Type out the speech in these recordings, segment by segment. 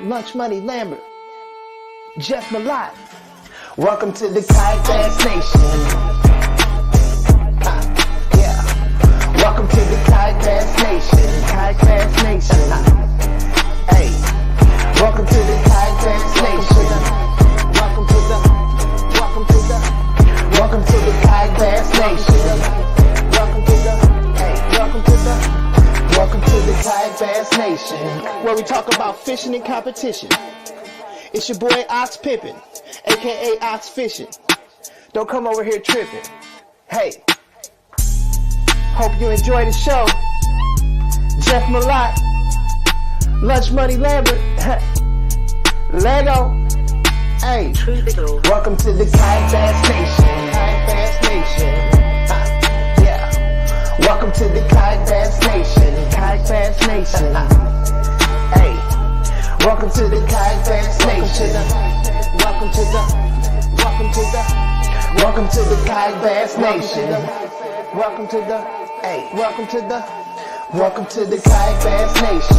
Lunch Money Lambert, Jeff Malott. Welcome to the Kayak Bass Nation. Yeah. Welcome to the Kayak Bass Nation. Kayak Bass Nation. Hey. Welcome to the Kayak Bass Nation. Welcome to the Kayak Bass Nation. Welcome to the Kayak Bass Nation, where we talk about fishing and competition. It's your boy Ox Pippin, aka Ox Fishing. Don't come over here tripping. Hey, hope you enjoy the show. Jeff Malott, Lunch Money Lambert, Lego. Hey, welcome to the Kayak Bass Nation. Kayak Bass Nation. Welcome to the Kayak Bass Nation. Kayak Bass Nation. Hey, welcome to the Kayak Bass Nation. Welcome to the Kayak Bass Nation. Welcome to the Kayak Bass Nation.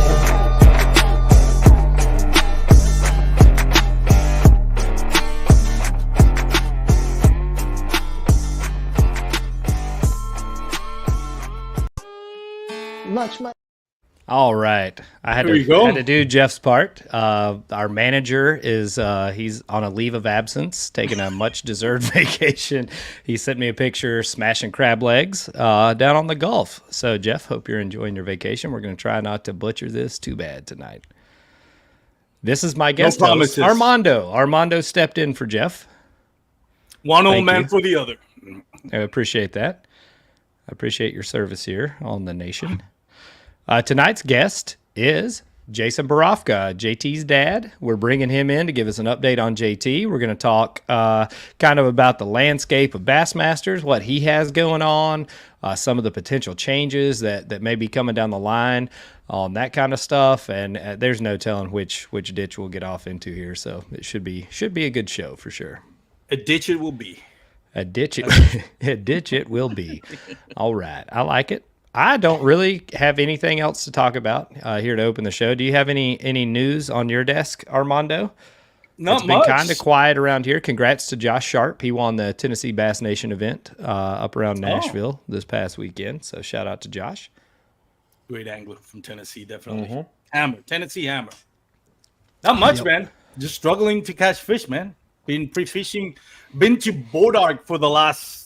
All right. I had to do Jeff's part. Our manager is he's on a leave of absence, taking a much deserved vacation. He sent me a picture smashing crab legs down on the Gulf. So Jeff, hope you're enjoying your vacation. We're going to try not to butcher this too bad tonight. This is my guest host, Armando. Armando stepped in for Jeff. One old man for the other. I appreciate that. I appreciate your service here on the nation. Tonight's guest is Jason Borofka, JT's dad. We're bringing him in to give us an update on JT. We're going to talk kind of about the landscape of Bassmasters, what he has going on, some of the potential changes that may be coming down the line, that kind of stuff. And there's no telling which ditch we'll get off into here. So it should be a good show for sure. A ditch it will be. A ditch it will be. All right. I like it. I don't really have anything else to talk about here to open the show. Do you have any news on your desk, Armando? Not much. It's been kind of quiet around here. Congrats to Josh Sharp. He won the Tennessee Bass Nation event up around Nashville this past weekend. So shout out to Josh. Great angler from Tennessee, definitely. Hammer, Tennessee hammer. Not much, man. Just struggling to catch fish, man. Been pre-fishing. Been to Bodark for the last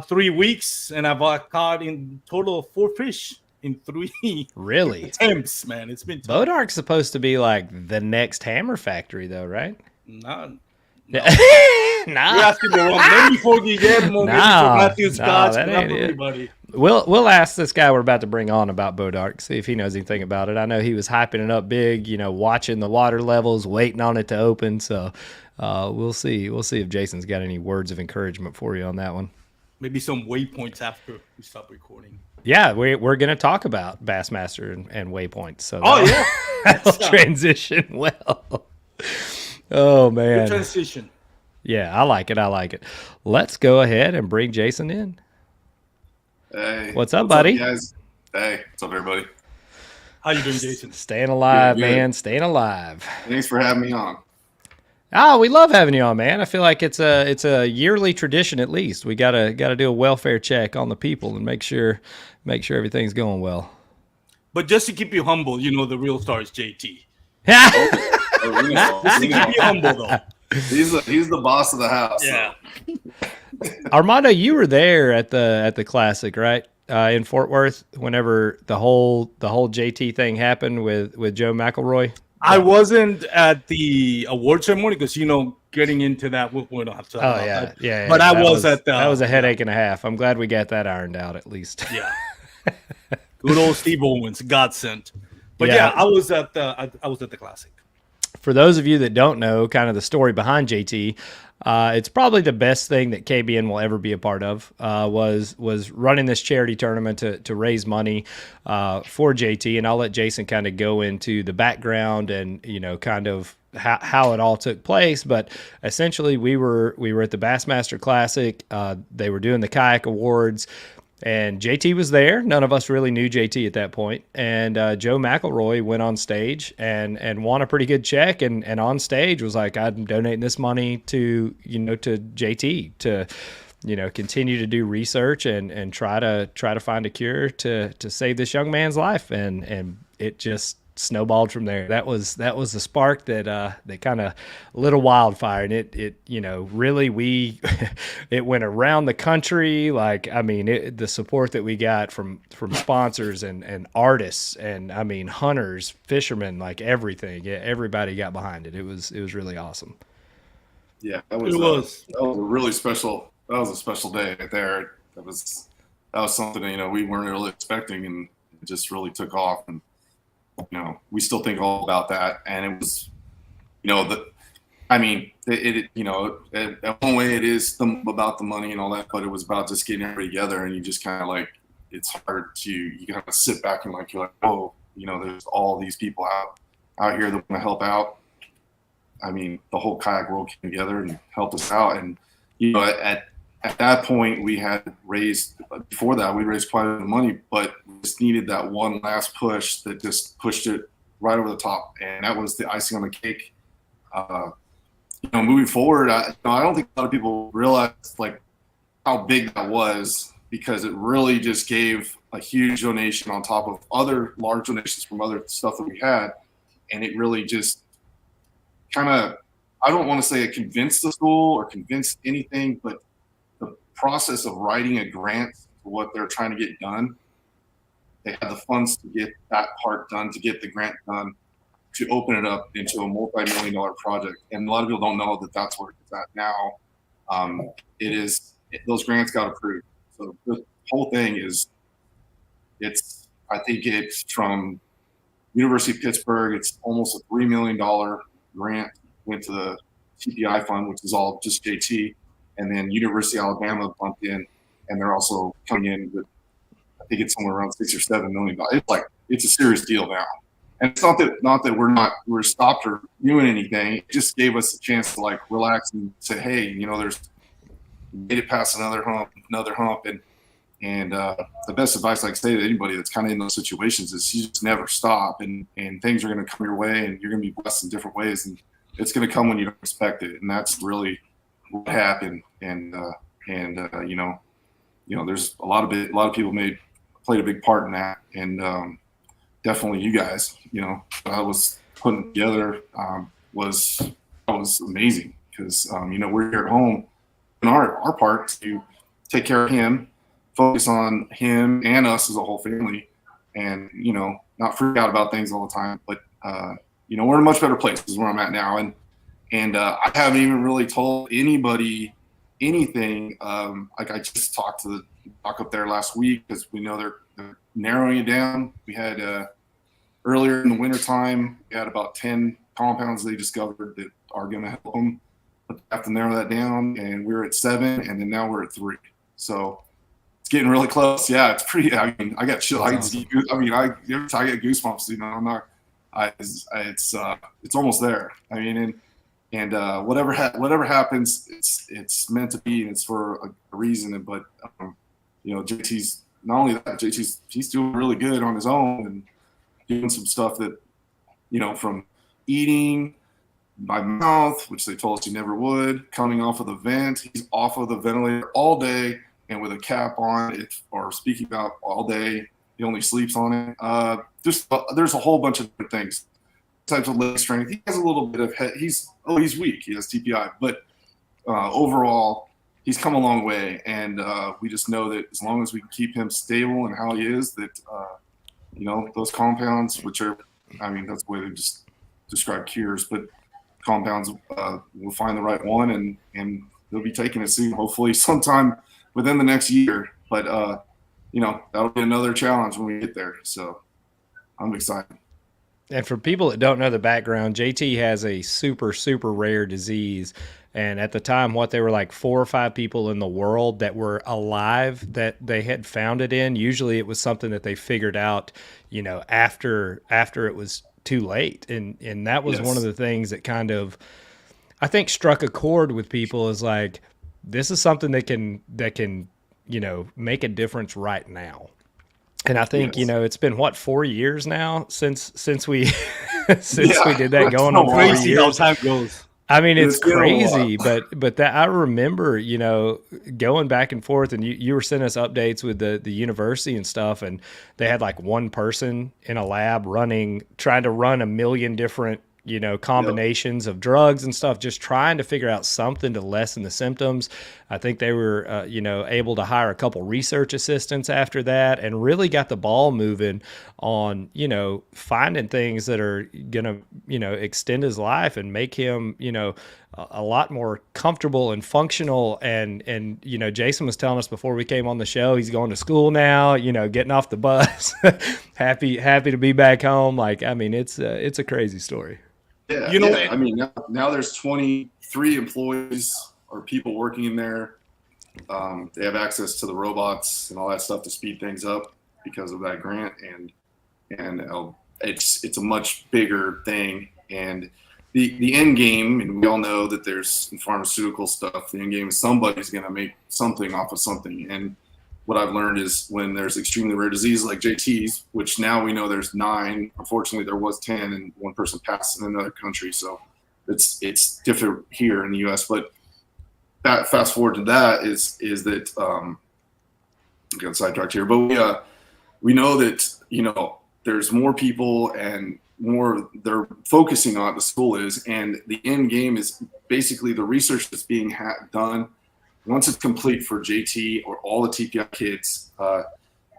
3 weeks, and I've caught in total of 4 fish in 3 really attempts, man. It's been tough. Bodark's supposed to be like the next hammer factory, though, right? No. Nah. You're asking the wrong. Maybe for Guillermo, maybe for Matthew Scott, but not for everybody. We'll ask this guy we're about to bring on about Bodark, see if he knows anything about it. I know he was hyping it up big, watching the water levels, waiting on it to open. So we'll see. We'll see if Jason's got any words of encouragement for you on that one. Maybe some waypoints after we stop recording. Yeah, we're going to talk about Bassmaster and waypoints. So that'll transition well. Oh, man. Good transition. Yeah, I like it. Let's go ahead and bring Jason in. Hey. What's up, buddy? Up, guys? Hey, what's up, everybody? How you doing, Jason? Staying alive, man. Staying alive. Thanks for having me on. Oh, we love having you on, man. I feel like it's a yearly tradition at least. We gotta do a welfare check on the people and make sure everything's going well. But just to keep you humble, the real star is JT. Just to keep you humble, though. He's the boss of the house. Yeah. So. Armando, you were there at the Classic, right? In Fort Worth, whenever the whole JT thing happened with Joe McElroy. I wasn't at the award ceremony because, getting into that, we don't have to talk about that. Yeah. But I was at the... That was a headache and a half. I'm glad we got that ironed out at least. Yeah. Good old Steve Owens, godsend. But I was at the Classic. For those of you that don't know kind of the story behind JT, it's probably the best thing that KBN will ever be a part of, was running this charity tournament to raise money for JT. And I'll let Jason kind of go into the background and, kind of how it all took place. But essentially we were at the Bassmaster Classic. They were doing the kayak awards. And JT was there. None of us really knew JT at that point. And Joe McElroy went on stage and won a pretty good check. And on stage was like, I'm donating this money to, to JT to, continue to do research and try to find a cure to save this young man's life. And it just snowballed from there. That was the spark that kind of lit a wildfire, and it really it went around the country. Like, I mean, the support that we got from sponsors and artists and, I mean, hunters, fishermen, like everything. Yeah, everybody got behind it. It was really awesome. Yeah, that was a really special. That was a special day right there. That was something we weren't really expecting, and it just really took off. And we still think all about that. And it was, at one way it is about the money and all that, but it was about just getting everybody together, and you just kind of like, it's hard you kind of sit back and like, you're like, oh, there's all these people out here that want to help out. I mean, the whole kayak world came together and helped us out. And, at that point we had raised, before that we raised quite a bit of money, but we just needed that one last push that just pushed it right over the top. And that was the icing on the cake. Moving forward, I don't think a lot of people realize like how big that was, because it really just gave a huge donation on top of other large donations from other stuff that we had. And it really just kind of, I don't want to say it convinced the school or convinced anything, but the process of writing a grant for what they're trying to get done, they had the funds to get that part done, to get the grant done, to open it up into a multi-million-dollar project. And a lot of people don't know that that's where it's at now. Those grants got approved. So the whole thing I think it's from University of Pittsburgh. It's almost a $3 million grant, went to the TPI fund, which is all just JT. And then University of Alabama bumped in, and they're also coming in with, I think it's somewhere around $6 or $7 million. It's a serious deal now. And it's not that we're stopped or doing anything. It just gave us a chance to like relax and say, hey, there's made it past another hump, and the best advice I can say to anybody that's kind of in those situations is you just never stop, and things are going to come your way, and you're going to be blessed in different ways, and it's going to come when you don't expect it. And that's really what happened. And there's a lot of people played a big part in that, and definitely you guys, I was putting together was amazing, because we're here at home, and our part to take care of him, focus on him and us as a whole family, and not freak out about things all the time. But we're in a much better place is where I'm at now, and I haven't even really told anybody anything. Like I just talked to the doc up there last week, because we know they're narrowing it down. We had earlier in the wintertime, we had about 10 compounds they discovered that are going to help them, but they have to narrow that down, and we're at 7, and then now we're at 3. So it's getting really close. Yeah, it's pretty. I mean, I got chill. I get goosebumps. It's almost there. I mean, and whatever happens, it's meant to be, and it's for a reason. But JT's not only that. He's doing really good on his own and doing some stuff that, from eating by mouth, which they told us he never would, coming off of the vent. He's off of the ventilator all day and with a cap on, or speaking about all day. He only sleeps on it. There's a whole bunch of different things. Types of leg strength. He has a little bit of head. He's weak. He has TPI, but overall, he's come a long way. And we just know that as long as we can keep him stable and how he is, that those compounds, which are, that's the way they just describe cures, but compounds, we'll find the right one, and they'll be taking it soon, hopefully sometime within the next year. But that'll be another challenge when we get there. So I'm excited. And for people that don't know the background, JT has a super, super rare disease. And at the time, they were like 4 or 5 people in the world that were alive that they had found it in. Usually it was something that they figured out, after it was too late. And that was one of the things that kind of, I think, struck a chord with people, is like, this is something that can make a difference right now. And I think, it's been 4 years now since we we did that, going on 4 Crazy how years. time goes. I mean, it's It's been a crazy, but that I remember, going back and forth, and you were sending us updates with the university and stuff, and they had like one person in a lab trying to run a million different, combinations of drugs and stuff, just trying to figure out something to lessen the symptoms. I think they were, able to hire a couple research assistants after that, and really got the ball moving on, finding things that are going to, extend his life and make him, a lot more comfortable and functional. And, Jason was telling us before we came on the show, he's going to school now, getting off the bus, happy to be back home. Like, I mean, it's a crazy story. Yeah, I mean, now there's 23 employees or people working in there. They have access to the robots and all that stuff to speed things up because of that grant, and it's a much bigger thing. And the end game, and we all know that there's pharmaceutical stuff. The end game is somebody's going to make something off of something. And what I've learned is when there's extremely rare diseases like JT's, which now we know there's 9. Unfortunately, there was 10, and one person passed in another country. So it's different here in the U.S. But that fast forward to that is that I got sidetracked here, but we know that there's more people and more they're focusing on, the school is, and the end game is basically the research that's being done. Once it's complete for JT or all the TPI kids,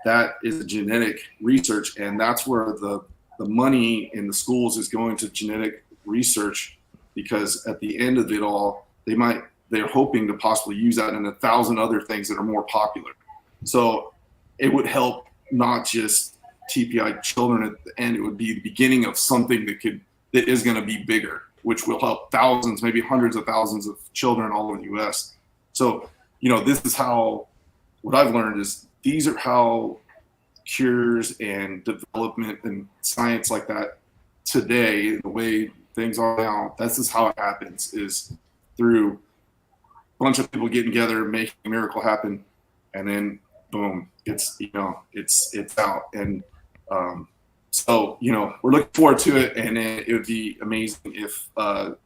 that is genetic research, and that's where the money in the schools is going to genetic research, because at the end of it all, they're hoping to possibly use that in 1,000 other things that are more popular. So it would help not just TPI children at the end; it would be the beginning of something that is going to be bigger, which will help thousands, maybe hundreds of thousands of children all over the U.S. So, this is how, what I've learned is these are how cures and development and science like that today, the way things are now, this is how it happens, is through a bunch of people getting together, making a miracle happen, and then boom, it's out. And so, we're looking forward to it, and it would be amazing if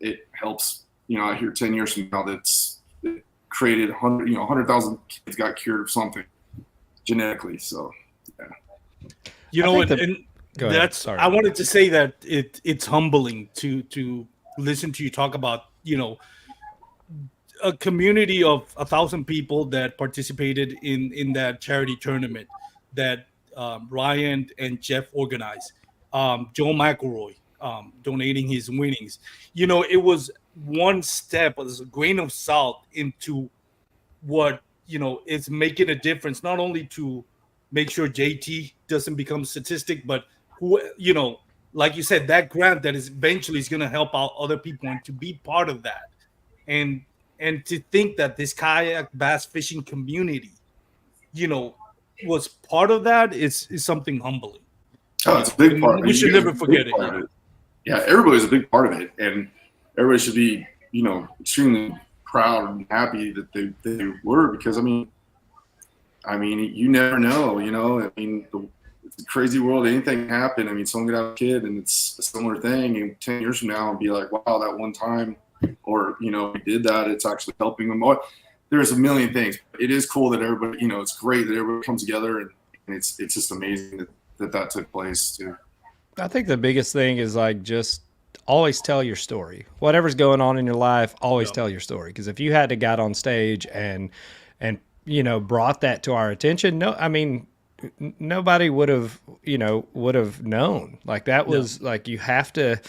it helps, out here 10 years from now, that's created 100,000 kids got cured of something genetically. So, yeah. I wanted to say that it's humbling to listen to you talk about, a community of 1,000 people that participated in that charity tournament that Ryan and Jeff organized. Joe McElroy donating his winnings. It was one step, as a grain of salt into what is making a difference, not only to make sure JT doesn't become a statistic, but like you said, that grant that is eventually is going to help out other people, and to be part of that, and to think that this kayak bass fishing community was part of that is something humbling. Oh, it's a big part. We should never forget it. Yeah, everybody's a big part of it, and everybody should be, extremely proud and happy that they were, because I mean, you never know, it's a crazy world. Anything can happen. I mean, someone could have a kid, and it's a similar thing, and 10 years from now, and be like, wow, that one time, or we did that. It's actually helping them. There's a million things. It is cool that everybody, it's great that everybody comes together, and it's just amazing that took place too. I think the biggest thing is just always tell your story. Whatever's going on in your life, always tell your story. Because if you had to got on stage and brought that to our attention, nobody would have known. Like, that was you have to,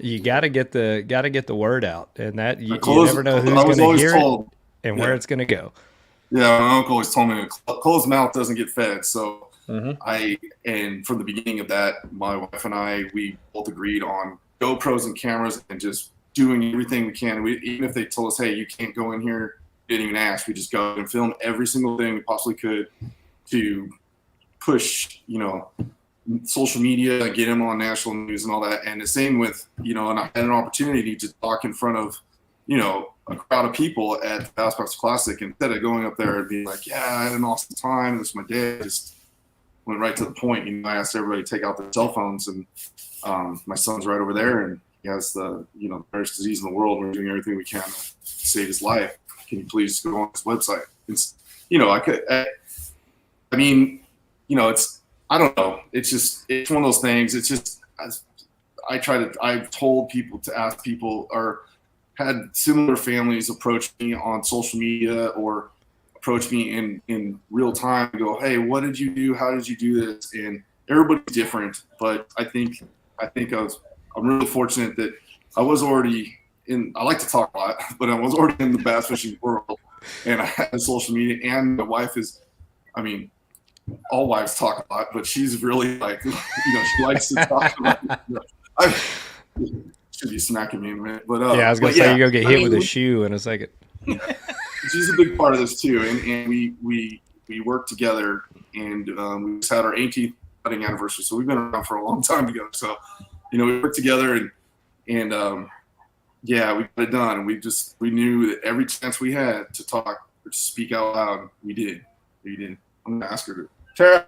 you got to get the word out, and that you never know who's going to hear it and where it's going to go. Yeah, my uncle always told me a closed mouth doesn't get fed. So and from the beginning of that, my wife and I, we both agreed on GoPros and cameras and just doing everything we can. Even if they told us, hey, you can't go in here, didn't even ask, we just go and film every single thing we possibly could to push, social media, get him on national news and all that. And the same with, and I had an opportunity to talk in front of a crowd of people at the Bassmaster Classic, instead of going up there and being like, yeah, I had an awesome time, this was my day, I just went right to the point. I asked everybody to take out their cell phones, and my son's right over there, and he has the rarest disease in the world. We're doing everything we can to save his life. Can you please go on his website? It's, I don't know. It's one of those things. It's just, I've told people to ask people, or had similar families approach me on social media or approach me in real time and go, hey, what did you do? How did you do this? And everybody's different, but I think I'm really fortunate that I was already I like to talk a lot, but I was already in the bass fishing world, and I had social media, and my wife is, all wives talk a lot, but she's really like, she likes to talk about should be smacking me in a minute, but I was gonna say you're gonna get hit with a shoe in a second. She's a big part of this too, and we work together, and we just had our 18th wedding anniversary, so we've been around for a long time together. So, we work together, and we got it done, and we knew that every chance we had to talk or to speak out loud, we did. I'm gonna ask her to Tara.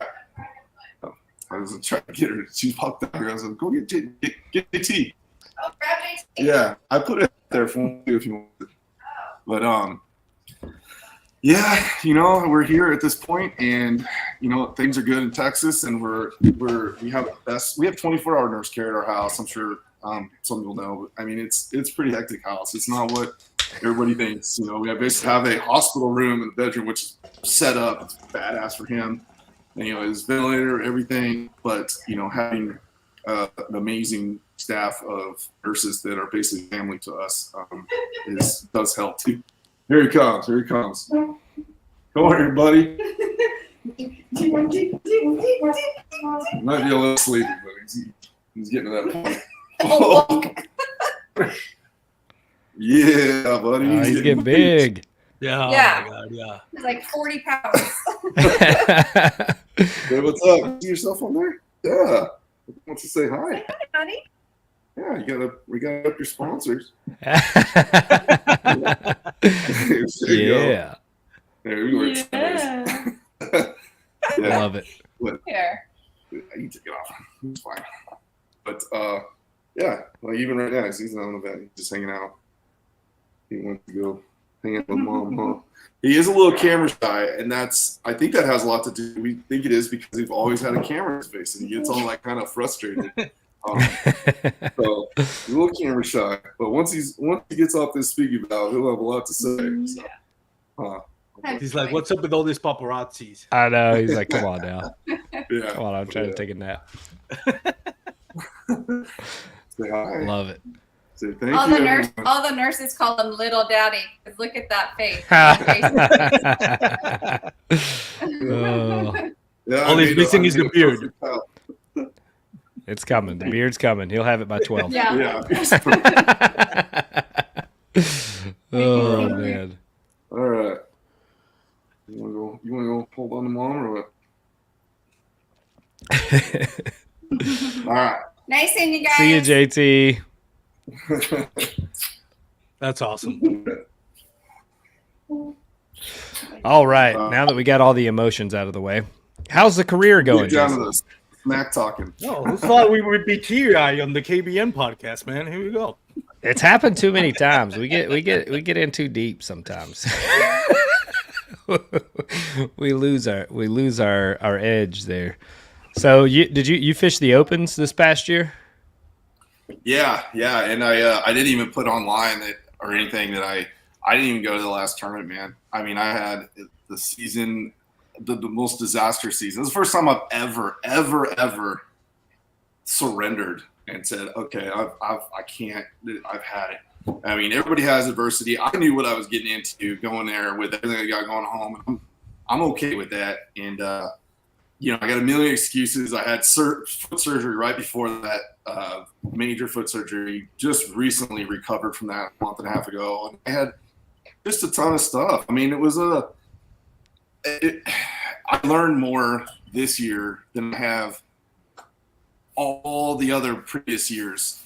Oh, I was trying to get her. She popped out here. I was like, go get JT. Oh, grab JT. Yeah, I put it there for you if you want it. But we're here at this point, and things are good in Texas, and we have 24-hour nurse care at our house. I'm sure some people know, but it's a pretty hectic house. It's not what everybody thinks. We basically have a hospital room in the bedroom, which is set up. It's badass for him. And, his ventilator, everything. But having an amazing staff of nurses that are basically family to us does help too. Here he comes. Come on here, buddy. Might be a little sleepy, but he's getting to that point. Oh. Yeah, buddy. He's getting big. Yeah. Yeah. Oh my God, yeah. It's like 40 pounds. Hey, what's up? See yourself on there? Yeah. Wants to say hi. Hi, honey. Yeah, we got up your sponsors. Yeah. There we were. Yeah. Yeah. Love it. Here. You took it off. It's fine. But even right now, he's not on the bed. He's just hanging out. He wants to go hang out with mom, huh? He is a little camera shy, and I think that has a lot to do. We think it is because we've always had a camera in his face, and he gets all kind of frustrated. So he's a little camera shy, but once he gets off this speaking valve, he'll have a lot to say. So, He's like, what's up with all these paparazzis? I know. He's like, come on now. yeah. Come on, I'm trying to take a nap. Say hi. Love it. Say thank All you. all the nurses call him Little Daddy. 'Cause look at that face. Oh, Yeah, All he's missing is the beard. it's coming. The beard's coming. He'll have it by 12. Yeah. Oh, man. All right. You want to go hold on to mom or what? All right. Nice seeing you guys. See you, JT. That's awesome. All right. Now that we got all the emotions out of the way, how's the career going, Get down Jason? to this smack talking. No, who thought we would be teary-eyed on the KBN podcast, man? Here we go. It's happened too many times. We get in too deep sometimes. we lose our edge there. So you fish the opens this past year? Yeah, and I didn't even put online or anything that I didn't even go to the last tournament, man. I had the season, the most disaster season. It was the first time I've ever surrendered and said, okay, I can't. I've had it. Everybody has adversity. I knew what I was getting into going there with everything I got going home. I'm okay with that. And I got a million excuses. I had foot surgery right before that, major foot surgery. Just recently recovered from that a month and a half ago. And I had just a ton of stuff. I learned more this year than I have all the other previous years.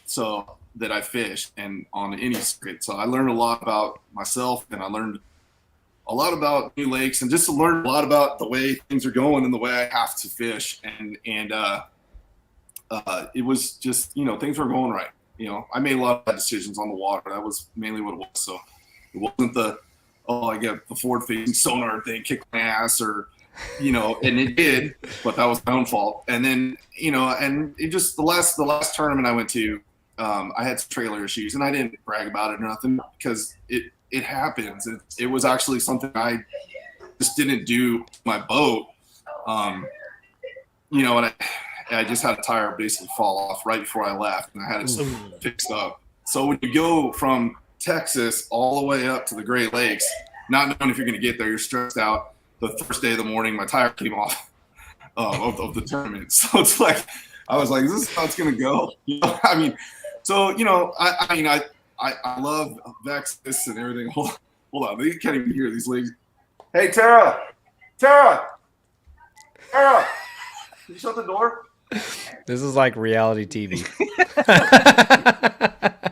So that I fished and on any circuit. So I learned a lot about myself, and I learned a lot about new lakes, and just to learn a lot about the way things are going and the way I have to fish. And it was just, things were going right. I made a lot of bad decisions on the water. That was mainly what it was. So it wasn't I get the forward facing sonar thing, kick my ass, or, and it did, but that was my own fault. And then, and it just, the last tournament I went to, I had some trailer issues, and I didn't brag about it or nothing, because it happens. It was actually something I just didn't do my boat. And I just had a tire basically fall off right before I left, and I had it fixed up. So when you go from Texas all the way up to the Great Lakes, not knowing if you're going to get there, you're stressed out. The first day of the morning, my tire came off of the tournament. So it's like, I was like, is this how it's going to go? I love Vexus and everything. Hold on. They can't even hear these ladies. Hey, Tara, can you shut the door? This is like reality TV.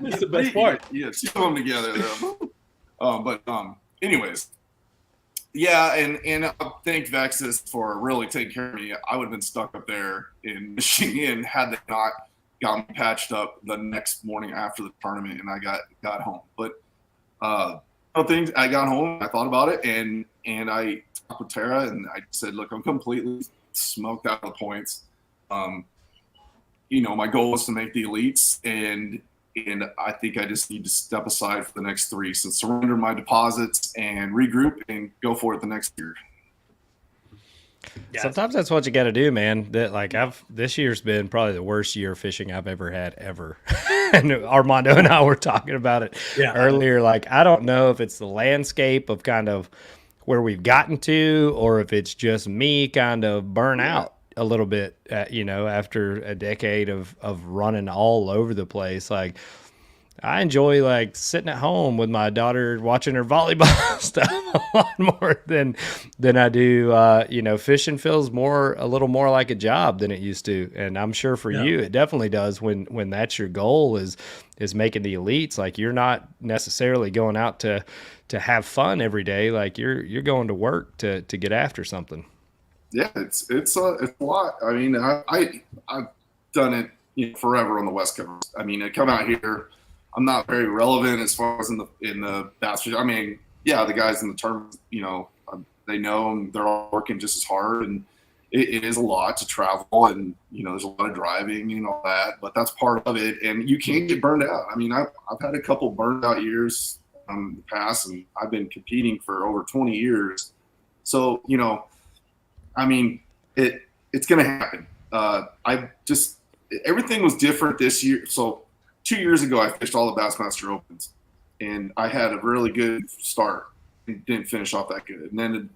That's the best part. Yeah, two of them together. Anyways, yeah, and I thank Vexus for really taking care of me. I would have been stuck up there in Michigan had they not got me patched up the next morning after the tournament, and I got home. But I got home, I thought about it, and I talked with Tara, and I said, look, I'm completely smoked out of the points. My goal was to make the elites, and I think I just need to step aside for the next 3. So surrender my deposits and regroup and go for it the next year. Yeah. Sometimes that's what you got to do, man. This year's been probably the worst year of fishing I've ever had ever. And Armando and I were talking about it earlier. I don't know if it's the landscape of kind of where we've gotten to, or if it's just me kind of burn out a little bit, after a decade of running all over the place. I enjoy sitting at home with my daughter watching her volleyball stuff a lot more than I do. Fishing feels a little more like a job than it used to. And I'm sure for you, it definitely does when that's your goal is making the elites. You're not necessarily going out to have fun every day. You're going to work to get after something. Yeah, it's a lot. I mean, I've done it forever on the West Coast. I mean, I come out here, I'm not very relevant as far as in the bass fishing. I mean, yeah, the guys in the tournament, they know, and they're all working just as hard, and it is a lot to travel, and there's a lot of driving and all that, but that's part of it, and you can't get burned out. I mean, I've had a couple burned out years in the past, and I've been competing for over 20 years, so I mean, it's going to happen. Everything was different this year. So 2 years ago, I fished all the Bassmaster Opens, and I had a really good start and didn't finish off that good. And then,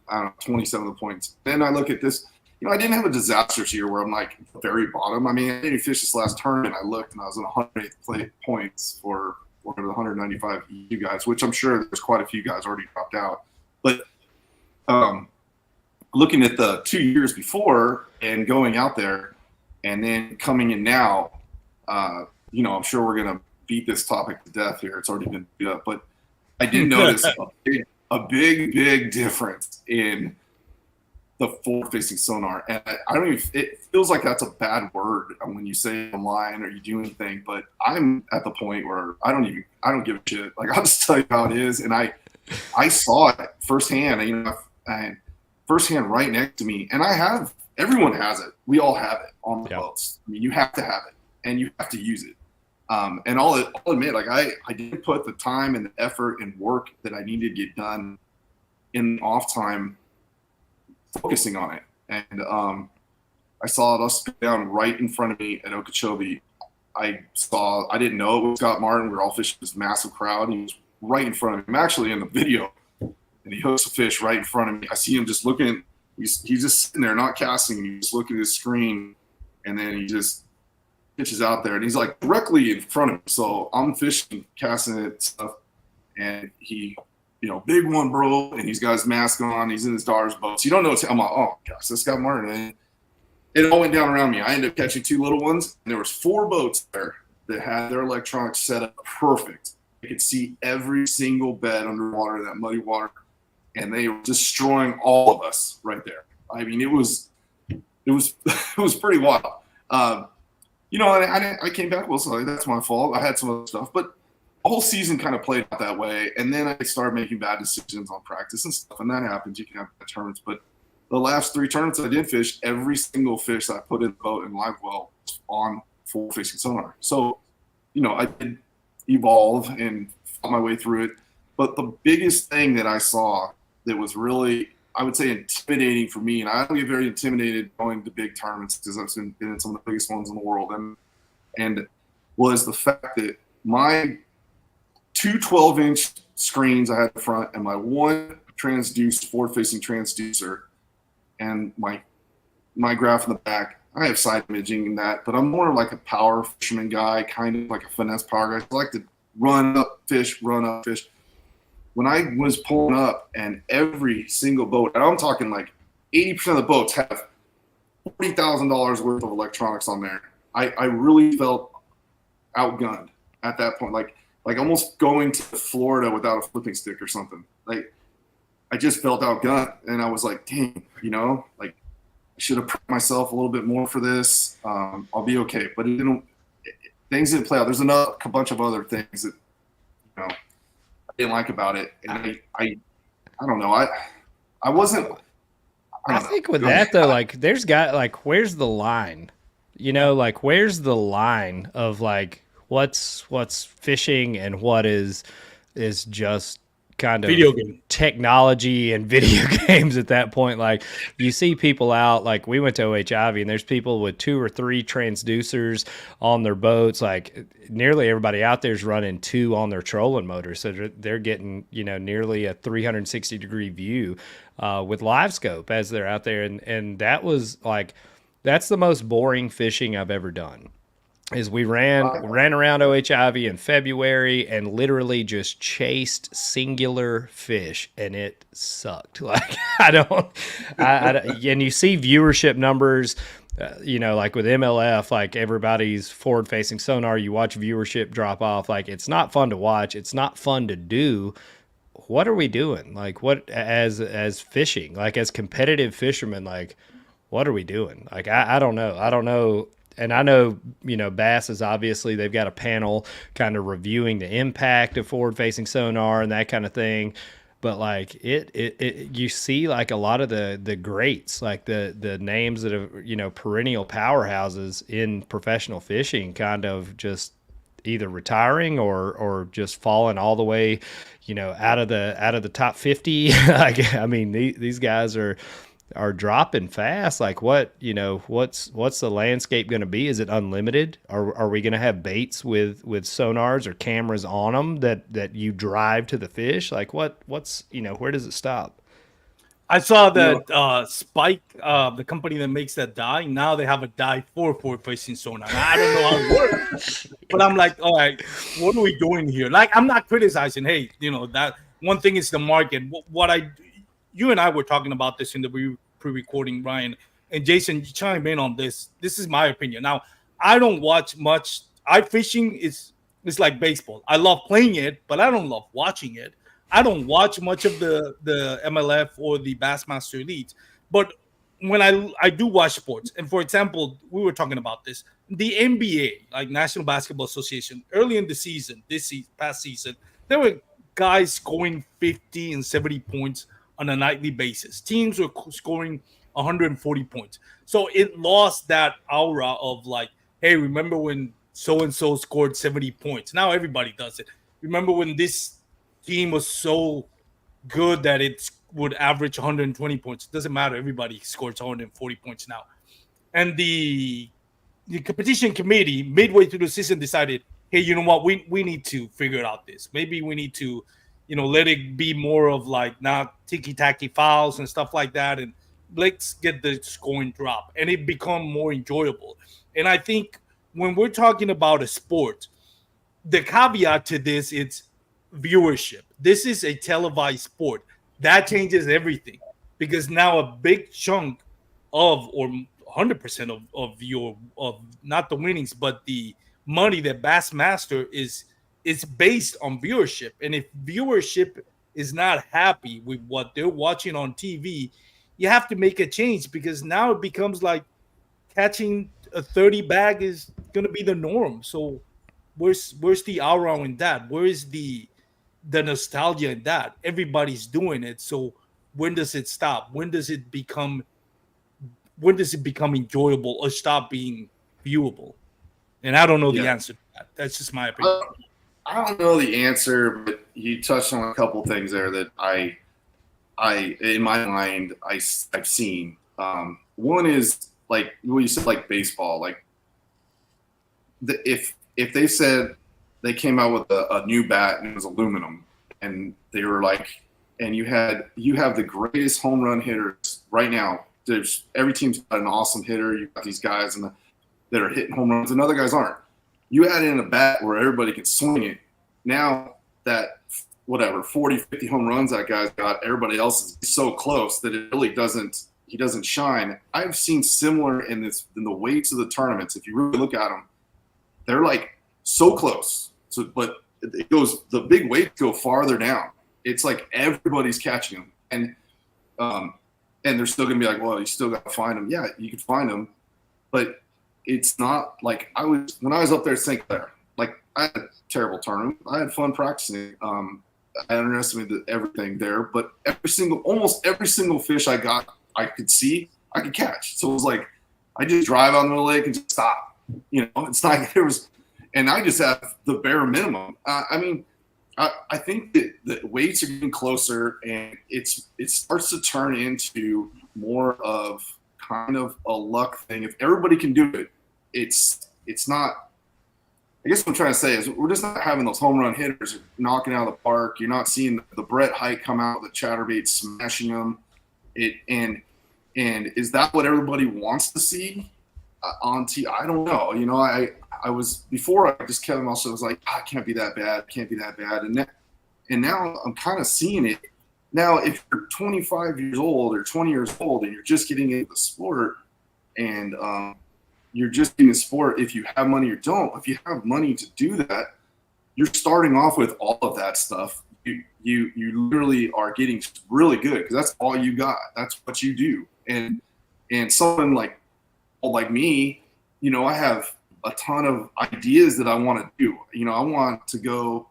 27 points. Then I look at this, I didn't have a disastrous year where I'm at the very bottom. I mean, I didn't fish this last tournament. I looked, and I was in 108th points for the 195 you guys, which I'm sure there's quite a few guys already dropped out. But, looking at the 2 years before and going out there and then coming in now, I'm sure we're going to beat this topic to death here. It's already been beat up, but I did notice a big difference in the forward-facing sonar. And it feels like that's a bad word when you say it online or you do anything, but I'm at the point where I don't give a shit. I'll just tell you how it is. And I saw it firsthand, and firsthand right next to me. And everyone has it. We all have it on the boats. I mean, you have to have it and you have to use it. And I'll admit, I didn't put the time and the effort and work that I needed to get done in off time focusing on it. And I saw it go down right in front of me at Okeechobee. I didn't know it was Scott Martin. We were all fishing this massive crowd. And he was right in front of me. I'm actually in the video. And he hooks a fish right in front of me. I see him just looking. He's just sitting there, not casting. He's just looking at his screen, and then he just pitches out there, and he's directly in front of me. So I'm fishing, casting it, stuff, and he, big one, bro, and he's got his mask on. He's in his daughter's boat. So you don't know. I'm like, oh gosh, this got Martin. And it all went down around me. I ended up catching 2 little ones, and there was 4 boats there, that had their electronics set up perfect. They could see every single bed underwater in that muddy water, and they were destroying all of us right there. I mean, it was it was pretty wild. You know, I came back. Well, so that's my fault. I had some other stuff, but the whole season kind of played out that way. And then I started making bad decisions on practice and stuff, and that happens. You can have bad tournaments, but the last 3 tournaments I did fish, every single fish that I put in the boat in live well was on full facing sonar. So, you know, I did evolve and fought my way through it. But the biggest thing that I saw that was really, I would say, intimidating for me, and I don't get very intimidated going to big tournaments because I've been in some of the biggest ones in the world, and was the fact that my 2 12-inch screens I had in front and my 1 transducer, forward-facing transducer, and my graph in the back, I have side imaging in that, but I'm more like a power fisherman guy, kind of like a finesse power guy. I like to run up fish. When I was pulling up and every single boat, and I'm talking like 80% of the boats have $40,000 worth of electronics on there, I really felt outgunned at that point. Like almost going to Florida without a flipping stick or something. Like I just felt outgunned, and I was like, dang, you know, like I should have prepped myself a little bit more for this. I'll be okay. But things didn't play out. There's a bunch of other things that, you know, I didn't like about it. And I don't know. I wasn't. I think with that though, like where's the line? You know, like where's the line of like what's fishing and what is just kind of video game technology and video games at that point. Like you see people out, like we went to OHIV and there's people with 2 or 3 transducers on their boats. Like nearly everybody out there is running 2 on their trolling motor. So they're getting, you know, nearly a 360-degree view with live scope as they're out there. And that was like, that's the most boring fishing I've ever done. Is we ran around OHIV in February and literally just chased singular fish, and it sucked. Like and you see viewership numbers, you know, like with MLF, like everybody's forward facing sonar, you watch viewership drop off. Like it's not fun to watch. It's not fun to do. What are we doing? Like what, as fishing, like as competitive fishermen, like what are we doing? Like, I don't know. And I know, you know, Bass is obviously, they've got a panel kind of reviewing the impact of forward-facing sonar and that kind of thing. But like you see like a lot of the greats, like the names that are, you know, perennial powerhouses in professional fishing kind of just either retiring or just falling all the way, you know, out of the top 50. Like, I mean, these guys are dropping fast. Like what, you know, what's the landscape going to be? Is it unlimited? Are we going to have baits with sonars or cameras on them that you drive to the fish? Like what's, you know, where does it stop? I saw that Spike, the company that makes that dye, now they have a dye for forward-facing sonar. Now, I don't know how it works, but I'm like, all right, what are we doing here? Like, I'm not criticizing. Hey, you know, that one thing is the market. You and I were talking about this in the pre-recording, Ryan, and Jason, you chime in on this. This is my opinion. Now, I don't watch much. Fishing is like baseball. I love playing it, but I don't love watching it. I don't watch much of the MLF or the Bassmaster Elite, but when I do watch sports, and for example, we were talking about this, the NBA, like National Basketball Association, early in the season, past season, there were guys scoring 50 and 70 points on a nightly basis. Teams were scoring 140 points. So it lost that aura of like, hey, remember when so-and-so scored 70 points? Now everybody does it. Remember when this team was so good that it would average 120 points? It doesn't matter. Everybody scores 140 points now. And the competition committee, midway through the season, decided, hey, you know what? We need to figure out this. Maybe we need to, you know, let it be more of like not ticky-tacky fouls and stuff like that. And let's get the scoring drop. And it become more enjoyable. And I think when we're talking about a sport, the caveat to this, it's viewership. This is a televised sport. That changes everything, because now a big chunk of, or 100% of not the winnings, but the money that Bassmaster is based on viewership. And if viewership is not happy with what they're watching on TV, you have to make a change, because now it becomes like catching a 30 bag is going to be the norm. So where's the aura in that? Where is the nostalgia in that? Everybody's doing it. So when does it stop? When does it become enjoyable or stop being viewable? And I don't know the answer to that. That's just my opinion. I don't know the answer, but you touched on a couple things there that I in my mind I've seen. One is like what you said, like baseball. Like if they said they came out with a new bat and it was aluminum, and they were like, and you have the greatest home run hitters right now. There's every team's got an awesome hitter. You've got these guys that are hitting home runs, and other guys aren't. You add in a bat where everybody can swing it. Now that 40, 50 home runs that guy's got, everybody else is so close that it really he doesn't shine. I've seen similar in the weights of the tournaments. If you really look at them, they're like so close. So, but the big weights go farther down. It's like everybody's catching them, and they're still gonna be like, well, you still got to find them. Yeah, you can find them, but it's not like when I was up there at St. Clair. Like, I had a terrible tournament. I had fun practicing. I underestimated everything there, but almost every single fish I got, I could see, I could catch. So it was like, I just drive on the lake and just stop. It's like and I just have the bare minimum. I think that the weights are getting closer, and it starts to turn into more of kind of a luck thing. If everybody can do it, it's not. I guess what I'm trying to say is we're just not having those home run hitters knocking out of the park. You're not seeing the Brett Hite come out with the chatterbait smashing them. And is that what everybody wants to see on TV? I don't know. I was before I just kept myself. I was like, it can't be that bad. Can't be that bad. And now I'm kind of seeing it. Now, if you're 25 years old or 20 years old and you're just getting into the sport, and you're just in the sport, if you have money or don't, if you have money to do that, you're starting off with all of that stuff. You literally are getting really good because that's all you got. That's what you do. And someone like me, I have a ton of ideas that I want to do. I want to go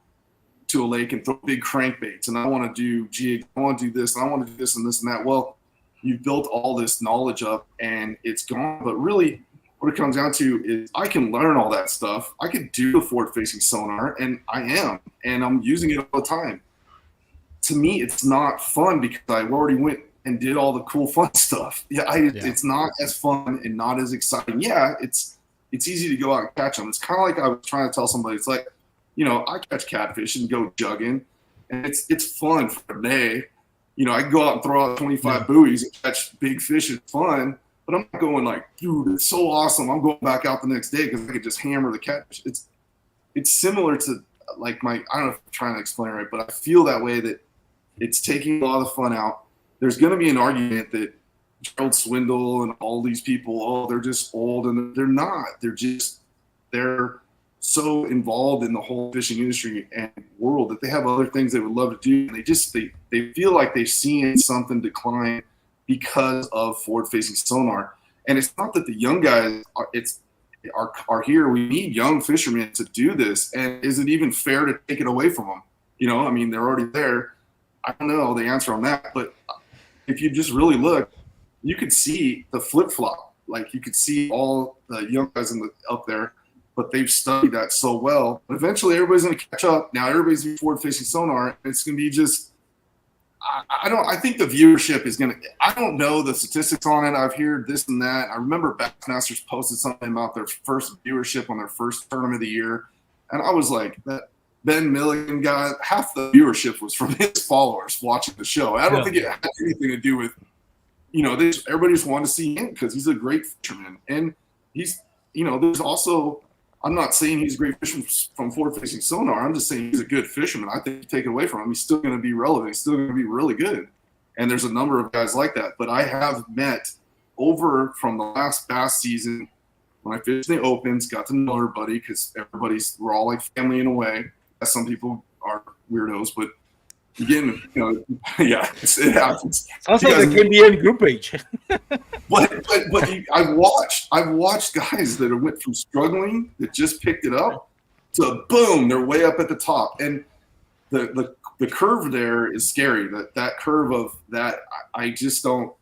to a lake and throw big crankbaits, and I want to do jigs. I want to do this, and I want to do this and this and that. Well, you've built all this knowledge up, and it's gone. But really, what it comes down to is I can learn all that stuff. I can do the forward-facing sonar, and I am, and I'm using it all the time. To me, it's not fun because I already went and did all the cool, fun stuff. It's not as fun and not as exciting. Yeah, it's easy to go out and catch them. It's kind of like I was trying to tell somebody. It's like, I catch catfish and go jugging, and it's fun for a day. I can go out and throw out 25 buoys and catch big fish. It's fun. But I'm not going like, dude, it's so awesome. I'm going back out the next day because I could just hammer the catfish. It's similar to like I don't know if I'm trying to explain it right, but I feel that way, that it's taking a lot of the fun out. There's going to be an argument that Gerald Swindle and all these people, they're just old, and they're not. They're so involved in the whole fishing industry and world that they have other things they would love to do. And they feel like they've seen something decline because of forward-facing sonar. And it's not that the young guys are here. We need young fishermen to do this. And is it even fair to take it away from them? They're already there. I don't know the answer on that. But if you just really look, you could see the flip-flop. Like, you could see all the young guys up there, but they've studied that so well. But eventually everybody's going to catch up. Now everybody's forward-facing sonar. And it's going to be just – I think the viewership is going to – I don't know the statistics on it. I've heard this and that. I remember Bassmasters posted something about their first viewership on their first tournament of the year. And I was like, that Ben Milligan guy, half the viewership was from his followers watching the show. I don't think it had anything to do with everybody just wanted to see him because he's a great fisherman. And he's there's also – I'm not saying he's a great fisherman from forward-facing sonar. I'm just saying he's a good fisherman. I think if you take it away from him, he's still going to be relevant. He's still going to be really good. And there's a number of guys like that. But I have met over from the last bass season when I fished the opens, got to know everybody because we're all like family in a way. Some people are weirdos, but again, yeah, it happens. Sounds like the KBN group page. but I've watched guys that went from struggling that just picked it up to boom, they're way up at the top, and the curve there is scary. That curve of that, I just don't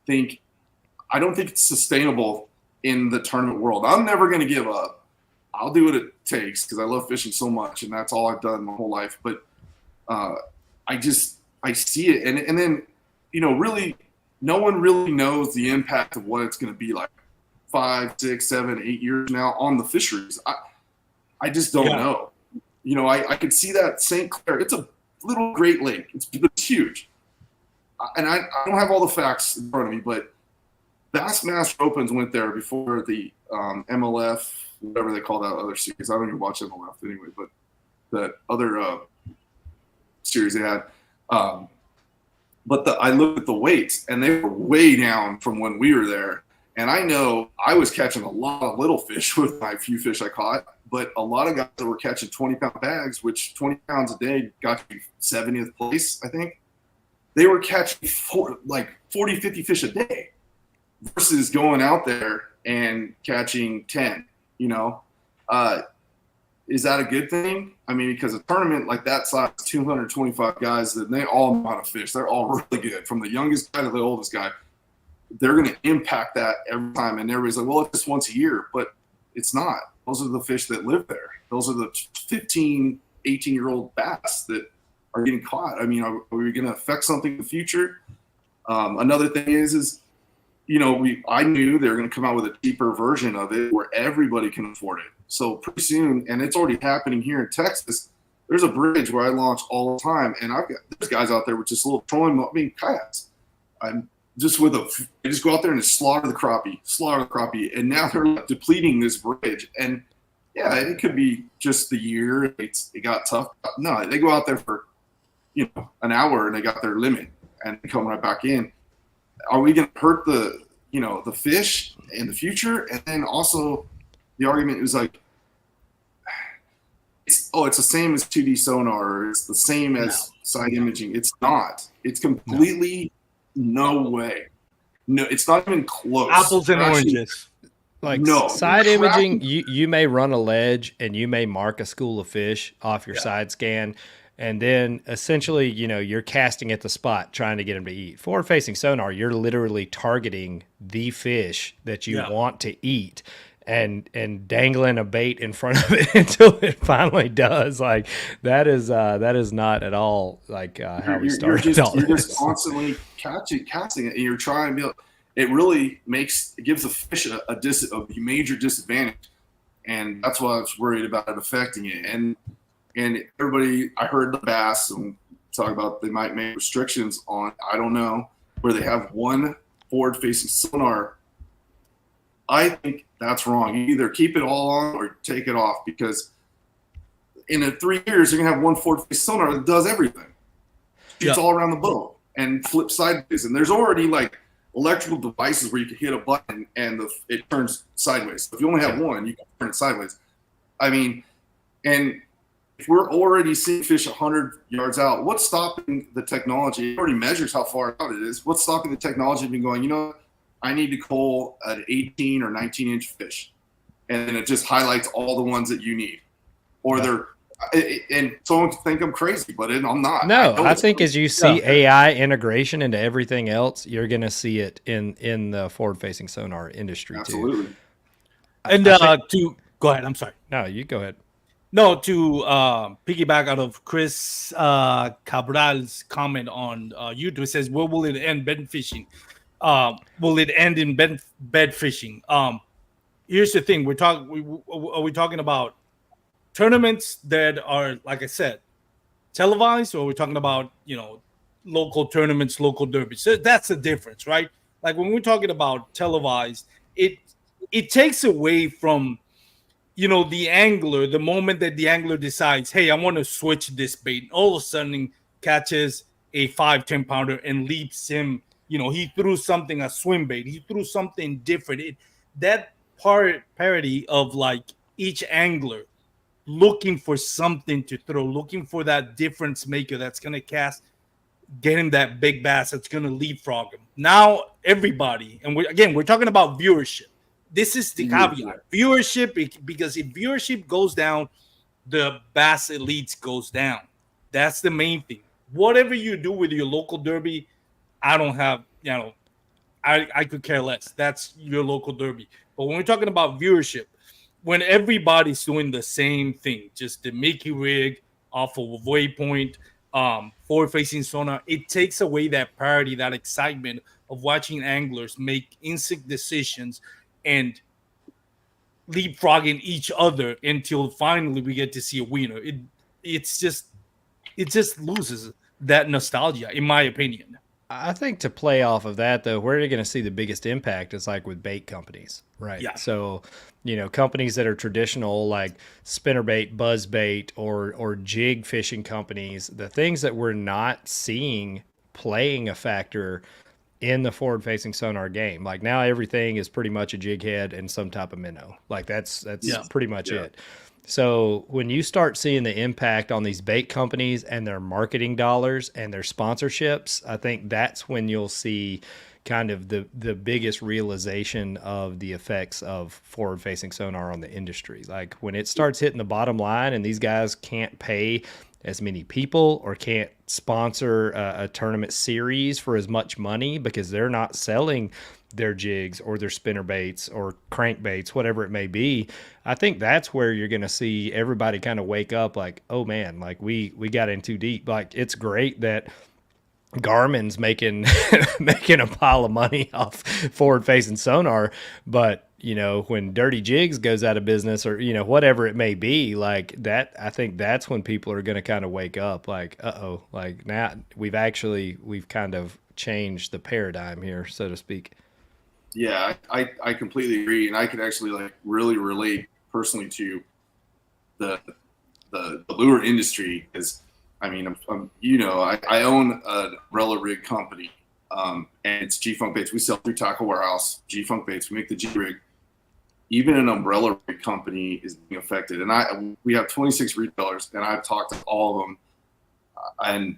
think it's sustainable in the tournament world. I'm never going to give up. I'll do what it takes because I love fishing so much, and that's all I've done my whole life. But I see it, and then really, no one really knows the impact of what it's going to be like 5, 6, 7, 8 years now on the fisheries. I just don't know. I could see that St. Clair. It's a little Great Lake. It's huge, and I don't have all the facts in front of me, but Bassmaster Opens went there before the MLF, whatever they call that other series. I don't even watch MLF anyway, but that other series they had. But I looked at the weights, and they were way down from when we were there. And I know I was catching a lot of little fish with my few fish I caught, but a lot of guys that were catching 20-pound bags, which 20 pounds a day got you 70th place, I think. They were catching 40, 50 fish a day versus going out there and catching 10, Is that a good thing? I mean, because a tournament like that size, 225 guys, that they all know how to fish. They're all really good, from the youngest guy to the oldest guy. They're going to impact that every time. And everybody's like, well, it's just once a year. But it's not. Those are the fish that live there. Those are the 15, 18-year-old bass that are getting caught. I mean, are we going to affect something in the future? Another thing is I knew they were going to come out with a cheaper version of it where everybody can afford it. So pretty soon, and it's already happening here in Texas, there's a bridge where I launch all the time, and there's guys out there with just little trolling, kayaks. I'm just they just go out there and just slaughter the crappie, and now they're depleting this bridge. And yeah, it could be just the year it got tough. No, they go out there for an hour and they got their limit, and they come right back in. Are we going to hurt the fish in the future? And then also the argument is like, it's the same as 2D sonar, or it's the same as side imaging. It's not. It's completely no way. No, it's not even close. Apples and oranges. Side imaging, you may run a ledge and you may mark a school of fish off your side scan. And then essentially, you're casting at the spot, trying to get them to eat. Forward-facing sonar, you're literally targeting the fish that you want to eat and dangling a bait in front of it until it finally does. Like that is not at all like how we started. You're just constantly casting it, and you're trying to. It really gives the fish a major disadvantage, and that's why I was worried about it affecting it. And everybody, I heard the bass and talk about they might make restrictions on, I don't know, where they have one forward-facing sonar. I think that's wrong. You either keep it all on or take it off, because in 3 years, you're going to have one forward-facing sonar that does everything. Shoots all around the boat and flips sideways. And there's already electrical devices where you can hit a button and it turns sideways. So if you only have one, you can turn it sideways. I mean, and if we're already seeing fish 100 yards out, what's stopping the technology? It already measures how far out it is. What's stopping the technology from going, I need to cull an 18 or 19-inch fish. And then it just highlights all the ones that you need. Or and someone can think I'm crazy, but I'm not. No, I think as you see AI integration into everything else, you're going to see it in the forward-facing sonar industry Absolutely. too. And go ahead. I'm sorry. No, you go ahead. No, to piggyback out of Chris Cabral's comment on YouTube, it says, where will it end bed fishing? Will it end in bed fishing? Here's the thing. Are we talking about tournaments that are, like I said, televised, or are we talking about, local tournaments, local derbies? So that's the difference, right? Like when we're talking about televised, it takes away from the angler, the moment that the angler decides, hey, I want to switch this bait, all of a sudden catches a 5-10 pounder and leaps him. He threw something, a swim bait. He threw something different. That parity of like each angler looking for something to throw, looking for that difference maker that's going to cast, get him that big bass that's going to leapfrog him. Now everybody, and we're talking about viewership. This is the caveat. Viewership, because if viewership goes down, the bass elites goes down. That's the main thing. Whatever you do with your local derby, I don't have, I could care less. That's your local derby. But when we're talking about viewership, when everybody's doing the same thing, just the Mickey rig off of a waypoint, forward-facing sonar, it takes away that parity, that excitement of watching anglers make instant decisions and leapfrogging each other until finally we get to see a winner. It just loses that nostalgia, in my opinion. I think to play off of that, though, where you're going to see the biggest impact is like with bait companies, right? Yeah. So, companies that are traditional, like spinnerbait, buzzbait, or jig fishing companies, the things that we're not seeing playing a factor in the forward-facing sonar game. Like now everything is pretty much a jig head and some type of minnow. Like that's pretty much it. So when you start seeing the impact on these bait companies and their marketing dollars and their sponsorships, I think that's when you'll see kind of the biggest realization of the effects of forward-facing sonar on the industry. Like when it starts hitting the bottom line and these guys can't pay as many people or can't sponsor a tournament series for as much money because they're not selling their jigs or their spinner baits or crankbaits, whatever it may be, I think that's where you're going to see everybody kind of wake up like, oh man, like we got in too deep. Like it's great that Garmin's making a pile of money off forward-facing sonar, but when Dirty Jigs goes out of business or whatever it may be, like that, I think that's when people are going to kind of wake up like, like now we've kind of changed the paradigm here, so to speak. Yeah, I completely agree, and I could actually like really relate personally to the lure industry because I mean I own an umbrella rig company, and it's G-Funk Baits. We sell through Tackle Warehouse, G-Funk Baits. We make the G-Rig. Even an umbrella rig company is being affected, and we have 26 retailers, and I've talked to all of them, and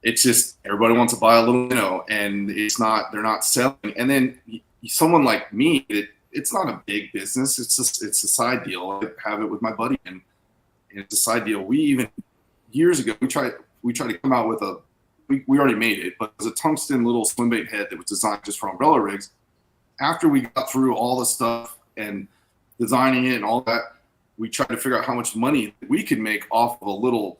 it's just everybody wants to buy a little and they're not selling, and then someone like me, it's not a big business. It's a side deal. I have it with my buddy, and it's a side deal. We even years ago we tried to come out with we already made it, but it was a tungsten little swim bait head that was designed just for umbrella rigs. After we got through all the stuff and designing it and all that, we tried to figure out how much money we could make off of a little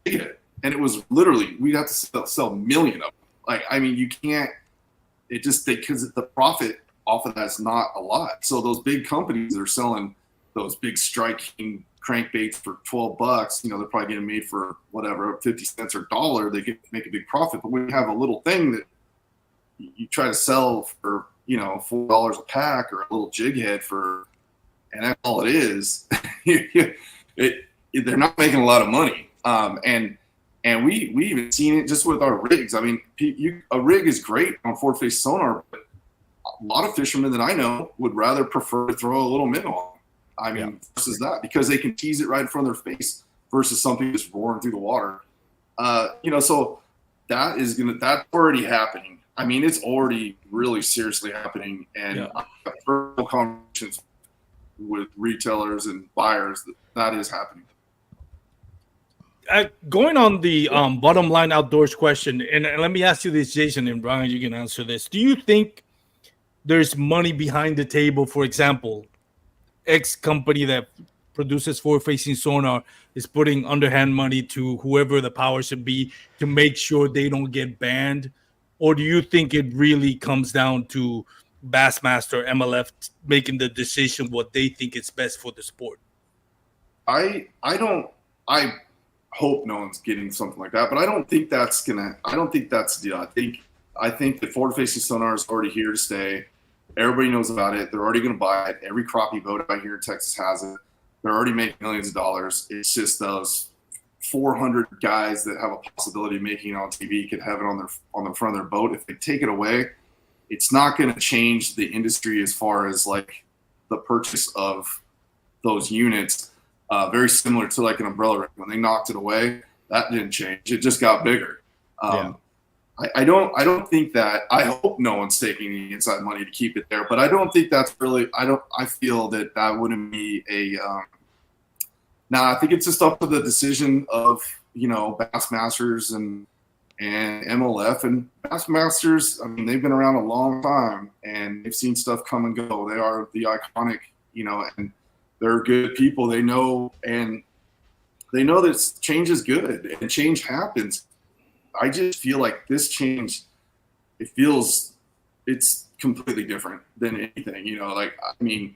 head, and it was literally we got to sell million of them. Like I mean, you can't. It just because the profit off of that's not a lot. So those big companies that are selling those big striking crankbaits for $12, they're probably getting made for whatever 50 cents or $1. They can make a big profit. But when you have a little thing that you try to sell for $4 a pack or a little jig head and that's all it is, they're not making a lot of money. And we even seen it just with our rigs. I mean, a rig is great on forward-face sonar, but a lot of fishermen that I know would rather prefer to throw a little minnow on. I mean, versus that, because they can tease it right in front of their face versus something just roaring through the water. So that's already happening. I mean, it's already really seriously happening. And I have personal conversations with retailers and buyers that is happening. Going on the bottom line outdoors question, and let me ask you this, Jason, and Brian, you can answer this. Do you think there's money behind the table? For example, X company that produces forward-facing sonar is putting underhand money to whoever the power should be to make sure they don't get banned? Or do you think it really comes down to Bassmaster, MLF making the decision what they think is best for the sport? I hope no one's getting something like that, but I don't think that's the deal. I think the forward-facing sonar is already here to stay. Everybody knows about it. They're already going to buy it. Every crappie boat out here in Texas has it. They're already making millions of dollars. It's just those 400 guys that have a possibility of making it on TV could have it on the front of their boat. If they take it away, it's not going to change the industry as far as like the purchase of those units, very similar to like an umbrella rig. When they knocked it away, that didn't change. It just got bigger. I don't think that, I hope no one's taking the inside money to keep it there, but I don't think that's really, I feel that wouldn't be I think it's just up to the decision of, Bassmasters and MLF. And Bassmasters, I mean, they've been around a long time and they've seen stuff come and go. They are the iconic, and they're good people. They know that change is good and change happens. I just feel like this change, it's completely different than anything, I mean,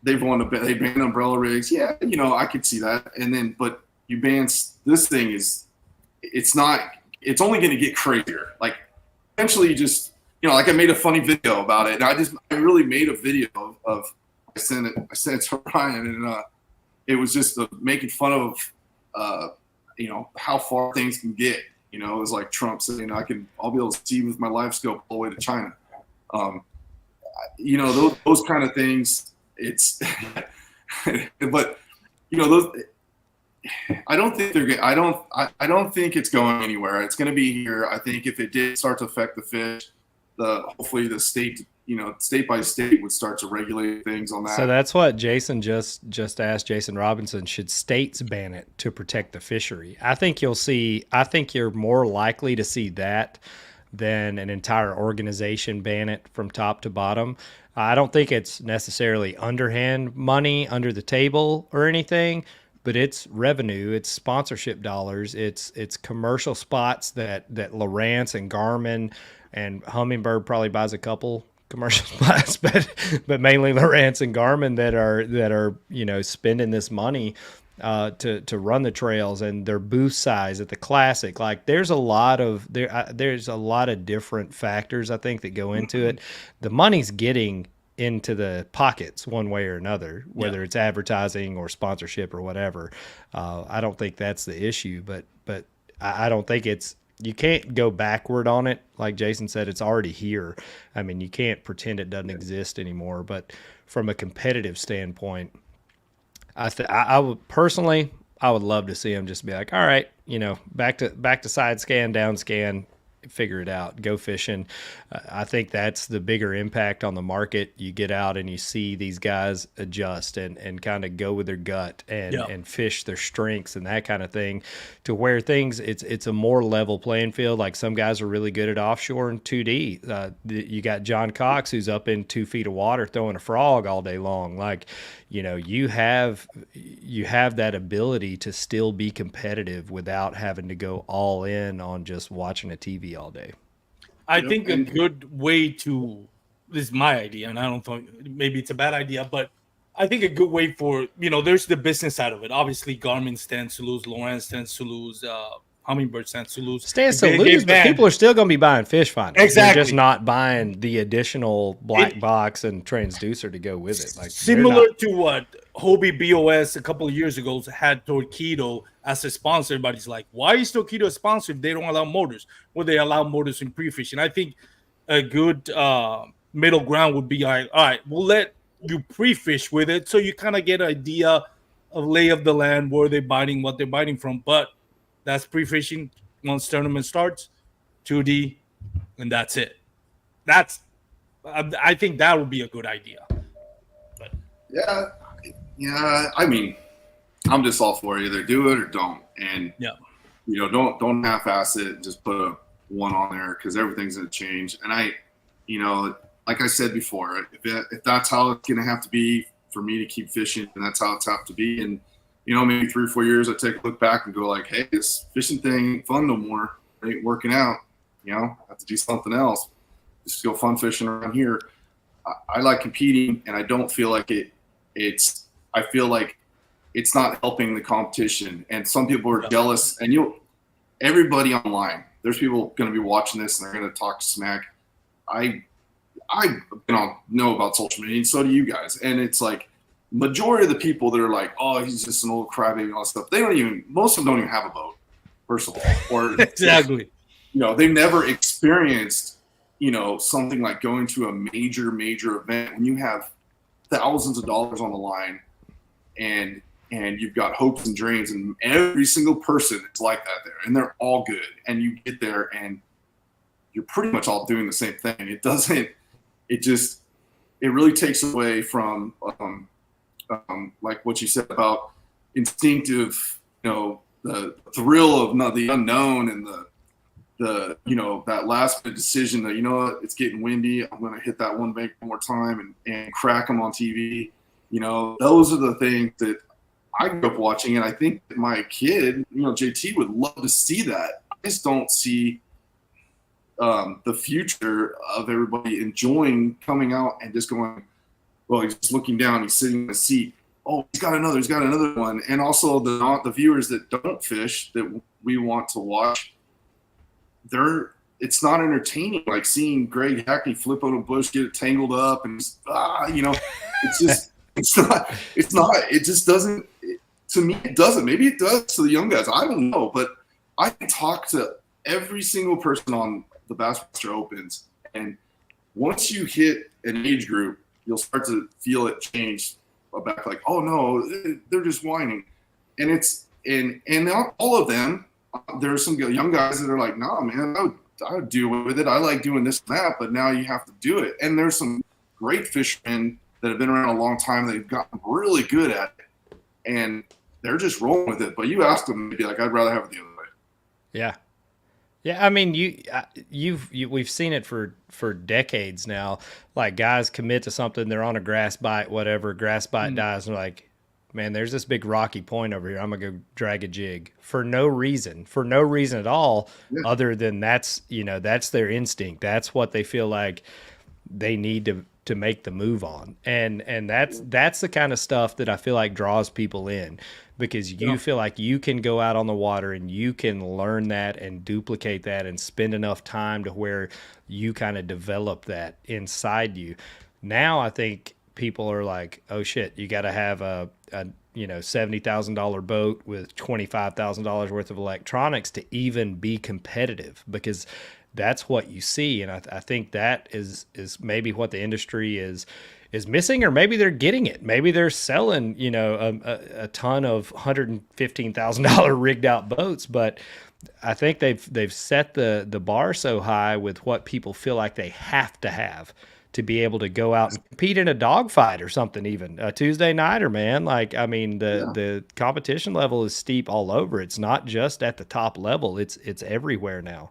they banned umbrella rigs. Yeah. I could see that. And then, but you ban this thing it's only going to get crazier. Like eventually you just, like I made a funny video about it. And I really made a video of I sent it to Ryan, and it was just making fun of, how far things can get. It was like Trump saying, I'll be able to see with my live scope all the way to China. Those kind of things. It's, but those. I don't think I don't think it's going anywhere. It's going to be here. I think if it did start to affect the fish, hopefully the state, state by state would start to regulate things on that. So that's what Jason just asked Jason Robinson. Should states ban it to protect the fishery? I think you're more likely to see that than an entire organization ban it from top to bottom. I don't think it's necessarily underhand money under the table or anything, but it's revenue, it's sponsorship dollars, it's commercial spots that Lowrance and Garmin and Humminbird probably buys a couple commercial spots, but mainly Lowrance and Garmin that are spending this money to run the trails, and their booth size at the Classic. Like there's a lot of different factors I think that go into it. The money's getting into the pockets one way or another, whether it's advertising or sponsorship or whatever. I don't think that's the issue, but I don't think you can't go backward on it. Like Jason said, it's already here. I mean, you can't pretend it doesn't exist anymore, but from a competitive standpoint, I would personally, I would love to see them just be like, all right, back to side scan, down scan, figure it out, go fishing. I think that's the bigger impact on the market. You get out and you see these guys adjust and kind of go with their gut and fish their strengths and that kind of thing, to where things, it's a more level playing field. Like some guys are really good at offshore and 2D. You got John Cox, who's up in 2 feet of water throwing a frog all day long. Like, you have that ability to still be competitive without having to go all in on just watching a TV all day. I think a good way to, this is my idea, and I don't think maybe it's a bad idea, but I think a good way for, there's the business side of it. Obviously, Garmin stands to lose, Lowrance stands to lose, Humminbird stands to lose. Stands to lose, but people are still going to be buying fish finders. Exactly. They're just not buying the additional black box and transducer to go with it. Like similar to what Hobie BOS a couple of years ago had Torqeedo as a sponsor. Everybody's like, why is Torqeedo a sponsor if they don't allow motors? Well, they allow motors in pre-fishing. I think a good middle ground would be like, all right, we'll let you pre-fish with it so you kind of get an idea of lay of the land, where they're biting, what they're biting from. But that's pre-fishing. Once tournament starts, 2D, and that's it. I think that would be a good idea. But yeah. I mean, I'm just all for either do it or don't, and don't half-ass it and just put a one on there, because everything's gonna change. And like I said before, if that's how it's gonna have to be for me to keep fishing, and that's how it's have to be, and maybe 3 or 4 years, I take a look back and go like, hey, this fishing thing ain't fun no more. It ain't working out. I have to do something else. Just go fun fishing around here. I like competing, and I don't feel like I feel like it's not helping the competition. And some people are jealous, and everybody online, there's people going to be watching this and they're going to talk smack. I know about social media, and so do you guys. And it's like, majority of the people that are like, oh, he's just an old crybaby and all that stuff, most of them don't even have a boat, first of all. Or exactly. They've never experienced, something like going to a major event when you have thousands of dollars on the line, and you've got hopes and dreams, and every single person is like that there, and they're all good. And you get there, and you're pretty much all doing the same thing. It really takes away from like what you said about instinctive, the thrill of the unknown, and the that last minute decision that, what, it's getting windy, I'm going to hit that one bank one more time and crack them on TV. Those are the things that I grew up watching, and I think that my kid, JT, would love to see that. I just don't see the future of everybody enjoying coming out and just going, well, he's just looking down, he's sitting in the seat. Oh, he's got another one. And also the viewers that don't fish that we want to watch, it's not entertaining. Like seeing Greg Hackney flip on a bush, get it tangled up, and it's just, it just doesn't, to me, it doesn't. Maybe it does to the young guys. I don't know, but I talk to every single person on the Bassmaster Opens, and once you hit an age group, you'll start to feel it change back. Like, oh no, they're just whining, and not all of them. There's some young guys that are like, nah, man, I would deal with it. I like doing this and that, but now you have to do it. And there's some great fishermen that have been around a long time. They've gotten really good at it, and they're just rolling with it. But you ask them, they'd be like, I'd rather have it the other way. Yeah. Yeah, I mean, we've seen it for decades now. Like guys commit to something, they're on a grass bite, whatever, grass bite dies, and they're like, man, there's this big rocky point over here. I'm gonna go drag a jig for no reason at all, other than that's their instinct. That's what they feel like they need to make the move on, and that's the kind of stuff that I feel like draws people in. Because you feel like you can go out on the water and you can learn that and duplicate that and spend enough time to where you kind of develop that inside you. Now I think people are like, oh shit, you got to have a $70,000 boat with $25,000 worth of electronics to even be competitive, because that's what you see. And I think that is maybe what the industry is missing, or maybe they're getting it. Maybe they're selling, a ton of $115,000 rigged out boats, but I think they've set the bar so high with what people feel like they have to be able to go out and compete in a dogfight or something, even a Tuesday nighter, man. Like, I mean, the competition level is steep all over. It's not just at the top level. It's everywhere now.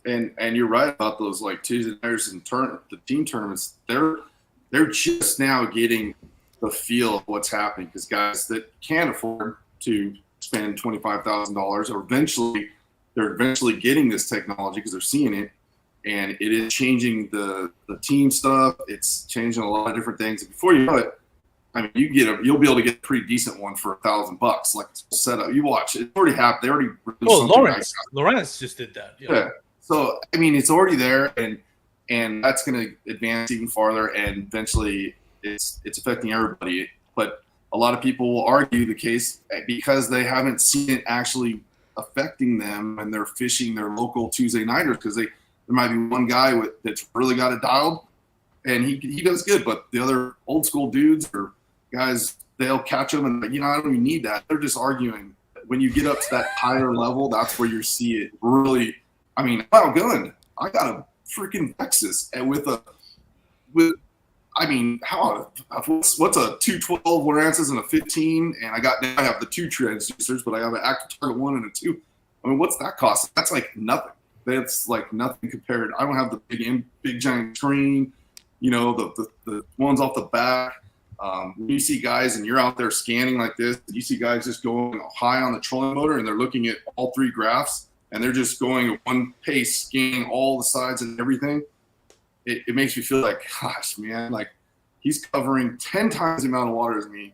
And you're right about those like Tuesday nighters and the team tournaments. They're just now getting the feel of what's happening, because guys that can't afford to spend $25,000 they're eventually getting this technology because they're seeing it, and it is changing the team stuff. It's changing a lot of different things. And before you know it, I mean, you'll be able to get a pretty decent one for $1,000, like setup. You watch it already happened. They already released Lawrence just did that. Yeah. So I mean, it's already there, and that's going to advance even farther, and eventually it's affecting everybody. But a lot of people will argue the case because they haven't seen it actually affecting them when they're fishing their local Tuesday nighters, because there might be one guy that's really got it dialed, and he does good, but the other old school dudes or guys, they'll catch them and I don't even need that. They're just arguing. When you get up to that higher level, that's where you see it really. I mean, I'm outgoing. I got a freaking Texas, and what's a 212 Lawrence's and a 15, and I have the 2 transducers, but I have an active target 1 and a 2. I mean, what's that cost? That's like nothing. That's like nothing compared. I don't have the big giant screen, the ones off the back. When you see guys and you're out there scanning like this, you see guys just going high on the trolling motor, and they're looking at all 3 graphs, and they're just going at one pace, scanning all the sides and everything. It makes me feel like, gosh, man, like he's covering 10 times the amount of water as me.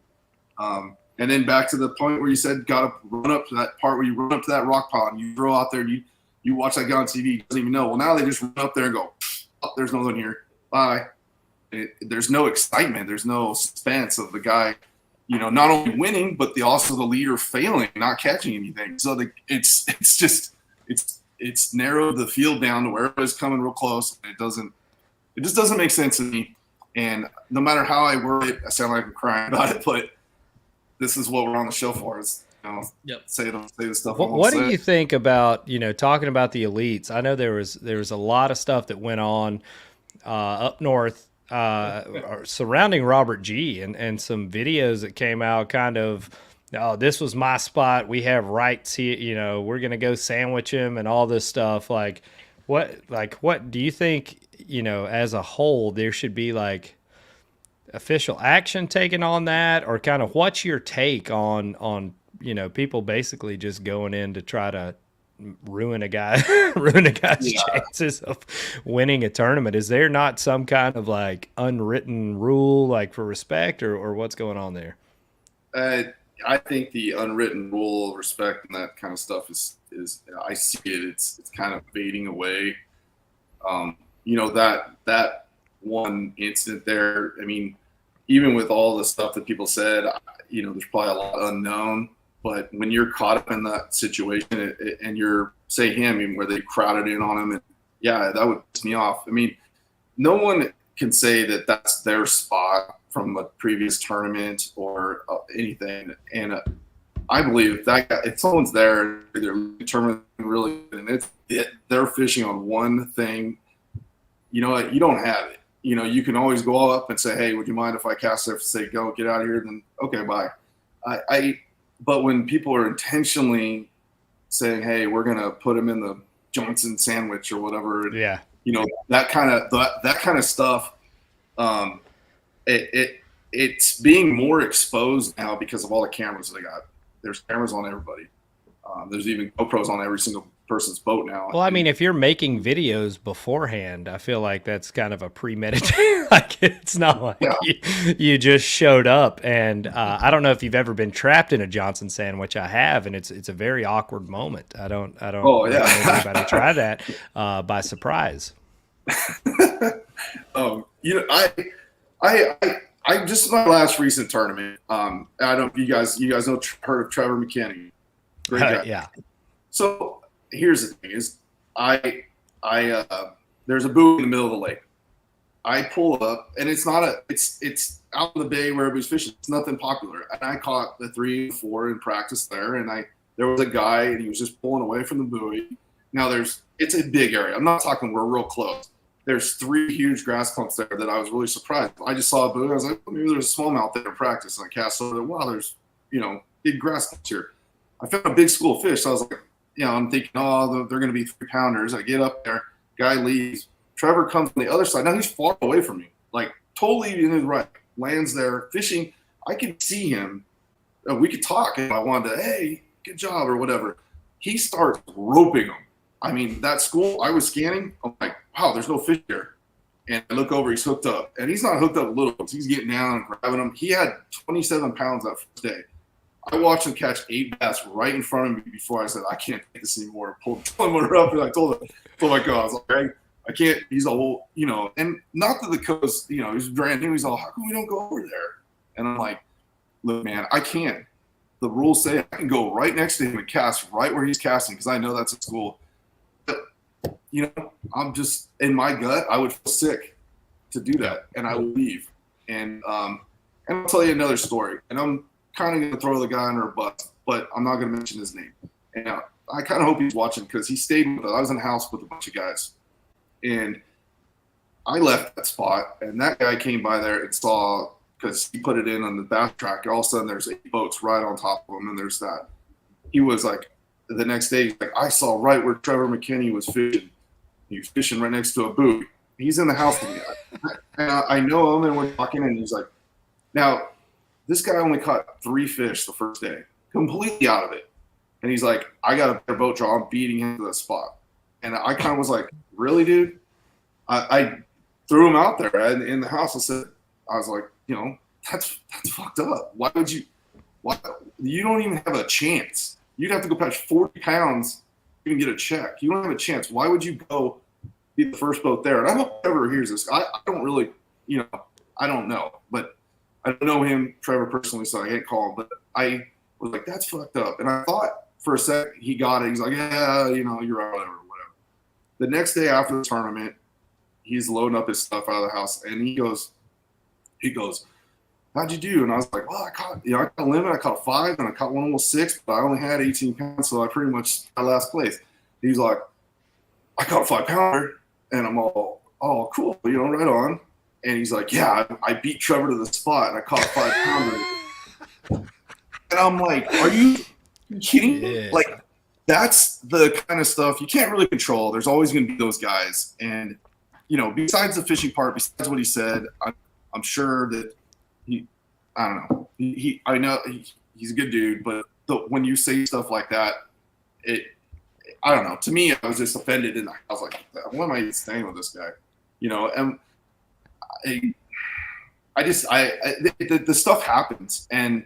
And then back to the point where you said, got to run up to that part where you run up to that rock pond, you throw out there, and you watch that guy on TV, he doesn't even know. Well, now they just run up there and go, oh, there's no one here. Bye. There's no excitement. There's no suspense of the guy, not only winning, but also the leader failing, not catching anything. So it's narrowed the field down to where everybody's coming real close. And it just doesn't make sense to me. And no matter how I word it, I sound like I'm crying about it, but this is what we're on the show for, is, say the stuff. What do you think about, talking about the elites? I know there was a lot of stuff that went on up north surrounding Robert G, and some videos that came out kind of, oh, this was my spot, we have rights here, we're going to go sandwich him and all this stuff. What do you think, as a whole, there should be like official action taken on that, or kind of what's your take on people basically just going in to try to ruin a guy's chances of winning a tournament? Is there not some kind of like unwritten rule, like for respect, or what's going on there? I think the unwritten rule of respect and that kind of stuff is I see it. It's kind of fading away. That one incident there, I mean, even with all the stuff that people said, there's probably a lot unknown. But when you're caught up in that situation and you're, say him, where they crowded in on him, and yeah, that would piss me off. I mean, no one can say that that's their spot from a previous tournament or anything. And I believe if someone's there, they're determined really, and they're fishing on one thing, you don't have it. You can always go up and say, hey, would you mind if I cast there? Say, go, get out of here. Then, okay, bye. But when people are intentionally saying, hey, we're going to put him in the Johnson sandwich or whatever, yeah, that kind of stuff, it's being more exposed now because of all the cameras they got. There's cameras on everybody. There's even GoPros on every single person's boat now. Well, I mean, if you're making videos beforehand, I feel like that's kind of a premeditated. Like, it's not like you just showed up. And I don't know if you've ever been trapped in a Johnson sandwich. I have, and it's a very awkward moment. I don't. Oh yeah. Recommend anybody try that by surprise. I just my last recent tournament. I don't. You guys know, heard of Trevor McKinney? Great guy. Yeah. So here's the thing: is there's a buoy in the middle of the lake. I pull up, and it's out in the bay where everybody's fishing. It's nothing popular, and I caught the 3 and 4 in practice there. And there was a guy, and he was just pulling away from the buoy. Now it's a big area. I'm not talking we're real close. There's 3 huge grass clumps there that I was really surprised. I just saw a buoy. I was like, maybe there's a smallmouth there in practice. And I cast over. Wow, there's big grass clumps here. I found a big school of fish. So I was like, I'm thinking, oh, they're going to be 3-pounders. I get up there, guy leaves. Trevor comes on the other side. Now he's far away from me, like totally in his right. Lands there fishing. I could see him. We could talk if I wanted to. Hey, good job or whatever. He starts roping them. I mean, that school I was scanning. I'm like, wow, there's no fish here. And I look over, he's hooked up, and he's not hooked up little ones. He's getting down and grabbing them. He had 27 pounds that first day. I watched him catch 8 bass right in front of me before I said, I can't take this anymore. Pulled one up, and I told my God, I was like, I can't. He's all, and not that the coast, he's brand new. He's all, how come we don't go over there? And I'm like, look, man, I can't. The rules say I can go right next to him and cast right where he's casting because I know that's a school. But, I'm just, in my gut, I would feel sick to do that, and I would leave. And I'll tell you another story, and I'm kind of going to throw the guy under a bus, but I'm not going to mention his name. And I kind of hope he's watching because he stayed with us. I was in the house with a bunch of guys. And I left that spot, and that guy came by there and saw, because he put it in on the back track, all of a sudden there's 8 boats right on top of him, and there's that. He was like, the next day, he's like, I saw right where Trevor McKinney was fishing. He was fishing right next to a buoy. He's in the house with me. And I know him, and we're talking, and he's like, now, this guy only caught 3 fish the first day, completely out of it. And he's like, I got a better boat draw. I'm beating him to the spot. And I kind of was like, really, dude? I threw him out there in the house. I was like, that's fucked up. Why would you? You don't even have a chance. You'd have to go catch 40 pounds to even get a check. You don't have a chance. Why would you go be the first boat there? And I hope ever hears this. I don't really, I don't know. But I don't know him, Trevor, personally, so I can't call him. But I was like, that's fucked up. And I thought for a sec he got it. He's like, yeah, you're right, whatever. The next day after the tournament, he's loading up his stuff out of the house, and he goes, He goes, how'd you do? And I was like, well, I caught a limit. I caught a 5 and I caught one almost 6, but I only had 18 pounds. So I pretty much got last place. He's like, I caught a 5-pounder. And I'm all, oh, cool. Right on. And he's like, yeah, I beat Trevor to the spot and I caught a 5-pounder. And I'm like, are you kidding me? Yeah. Like, that's the kind of stuff you can't really control. There's always going to be those guys. And, besides the fishing part, besides what he said, I'm sure that I don't know. I know he's a good dude, but when you say stuff like that, I don't know. To me, I was just offended, and I was like, "What am I even saying with this guy?" And the stuff happens, and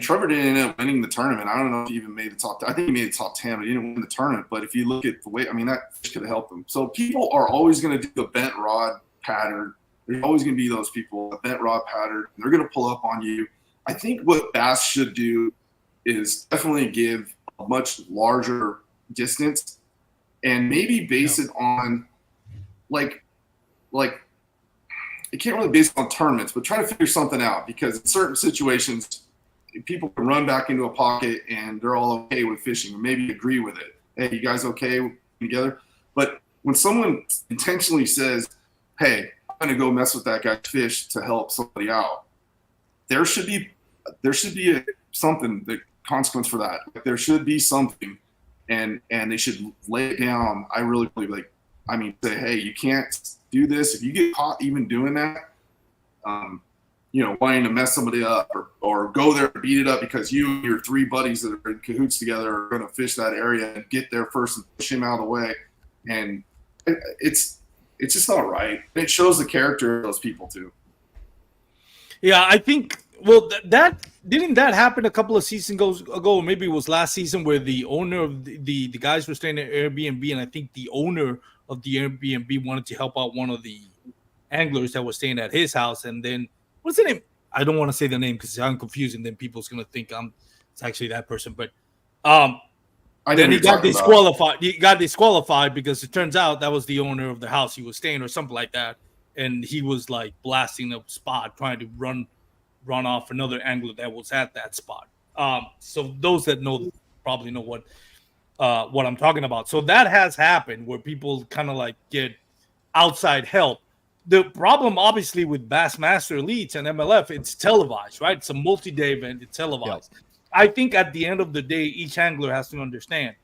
Trevor didn't end up winning the tournament. I don't know if he even made the top 10. I think he made the top 10, but he didn't win the tournament. But if you look at the way, that fish could have helped him. So people are always going to do the bent rod pattern. There's always going to be those people, a bent rod pattern. They're going to pull up on you. I think what bass should do is definitely give a much larger distance and maybe base it on like it can't really base it on tournaments, but try to figure something out, because in certain situations people can run back into a pocket and they're all okay with fishing or maybe agree with it. Hey, you guys okay together? But when someone intentionally says, hey, I'm going to go mess with that guy's fish to help somebody out, there should be something, the consequence for that. Like, there should be something, and they should lay it down. I really believe, say, hey, you can't do this. If you get caught even doing that, wanting to mess somebody up or go there and beat it up because you and your 3 buddies that are in cahoots together are going to fish that area and get there first and push him out of the way. And it's just not right. It shows the character of those people too. Yeah, I think. Well, that didn't that happen a couple of seasons ago? Maybe it was last season, where the owner of the guys were staying at Airbnb, and I think the owner of the Airbnb wanted to help out one of the anglers that was staying at his house. And then what's the name? I don't want to say the name because I'm confused, and then people's gonna think it's actually that person. But then he got disqualified. He got disqualified because it turns out that was the owner of the house he was staying, or something like that. And he was like blasting a spot, trying to run off another angler that was at that spot. So those that know probably know what I'm talking about. So that has happened where people kind of like get outside help. The problem, obviously, with Bassmaster Elites and MLF, it's televised, right? It's a multi-day event. It's televised. Yep. I think at the end of the day, each angler has to understand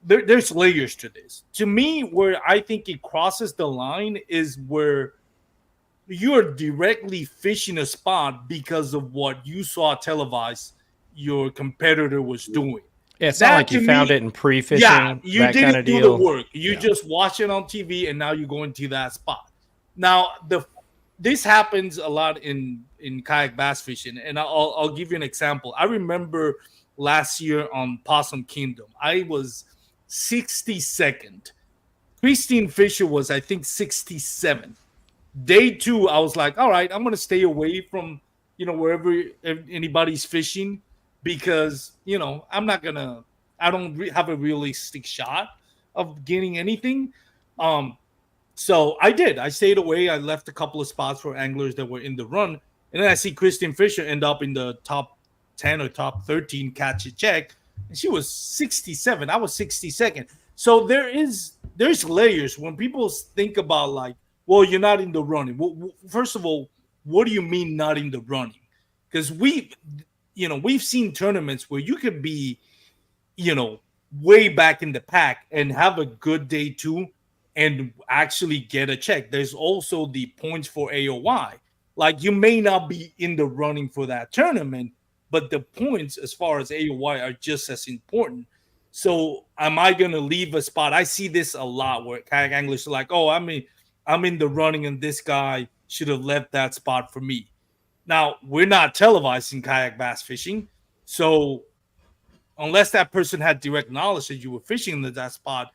there's layers to this. To me, where I think it crosses the line is where you're directly fishing a spot because of what you saw televised your competitor was doing. Yeah, it's not like you found it in pre-fishing. Yeah, you that didn't kind of do deal. the work. You just watch it on TV, and now you're going to that spot. Now, this happens a lot in kayak bass fishing, and I'll give you an example. I remember last year on Possum Kingdom, I was 62nd. Christine Fisher was, I think, 67th. Day 2, I was like, all right, I'm going to stay away from, wherever anybody's fishing, because, I don't have a realistic shot of getting anything. So I did. I stayed away. I left a couple of spots for anglers that were in the run. And then I see Christine Fisher end up in the top 10 or top 13 catch a check. And she was 67. I was 62nd. So there's layers. When people think about like, well, you're not in the running. Well, first of all, what do you mean not in the running? Because we've seen tournaments where you could be, way back in the pack and have a good day too, and actually get a check. There's also the points for AOY. Like, you may not be in the running for that tournament, but the points as far as AOY are just as important. So am I going to leave a spot? I see this a lot where kayak anglers are like, oh, I'm in the running and this guy should have left that spot for me. Now, we're not televising kayak bass fishing. So unless that person had direct knowledge that you were fishing in that spot,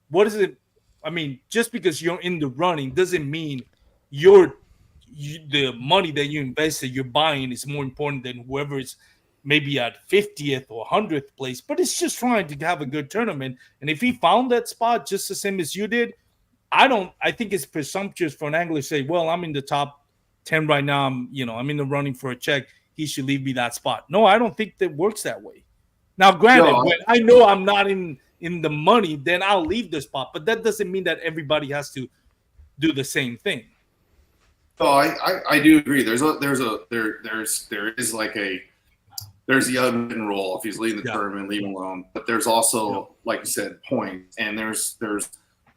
what is it? I mean, just because you're in the running doesn't mean the money that you invested, you're buying, is more important than whoever is maybe at 50th or 100th place. But it's just trying to have a good tournament. And if he found that spot just the same as you did, I think it's presumptuous for an angler to say, well, I'm in the top 10 right now. I'm in the running for a check. He should leave me that spot. No, I don't think that works that way. Now, granted, when I know I'm not in the money, then I'll leave the spot. But that doesn't mean that everybody has to do the same thing. No, I do agree. There's the unwritten rule. If he's leading the tournament, leave him alone. But there's also, like you said, points. And there's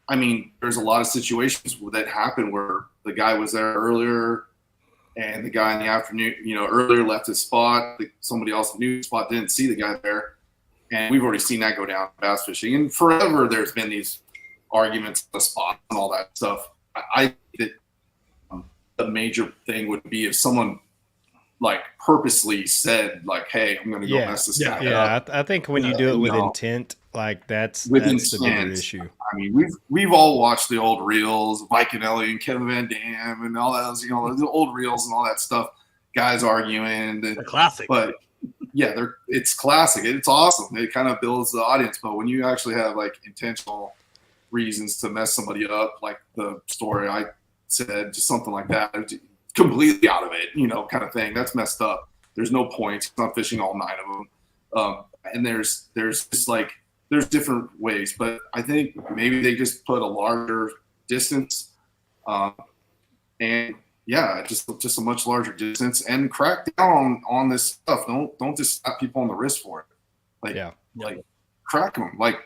a lot of situations that happen where the guy was there earlier and the guy in the afternoon, earlier left his spot. Somebody else knew the spot, didn't see the guy there. And we've already seen that go down bass fishing. And forever there's been these arguments on the spot and all that stuff. I think that the major thing would be if someone purposely said hey, I'm going to go mess this guy up. I think when you do it with intent, that's the bigger issue. I mean, we've all watched the old reels, Vikinelli and Kevin Van Dam and all those, the old reels and all that stuff. Guys arguing, the classic. But yeah, it's classic. It's awesome. It kind of builds the audience. But when you actually have intentional reasons to mess somebody up, like the story I said, just something like that, completely out of it, kind of thing. That's messed up. There's no point. He's not fishing all 9 of them. And there's just there's different ways, but I think maybe they just put a larger distance, and just a much larger distance, and crack down on this stuff. Don't just slap people on the wrist for it. Crack them. I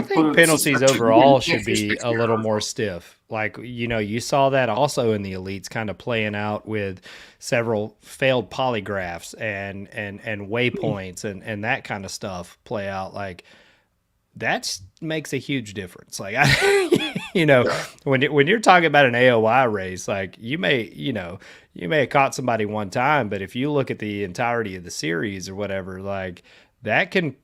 think penalties overall should be a little more stiff. You saw that also in the elites, kind of playing out with several failed polygraphs and waypoints and that kind of stuff play out. That makes a huge difference. When you're talking about an AOI race, you may have caught somebody one time, but if you look at the entirety of the series or whatever, that can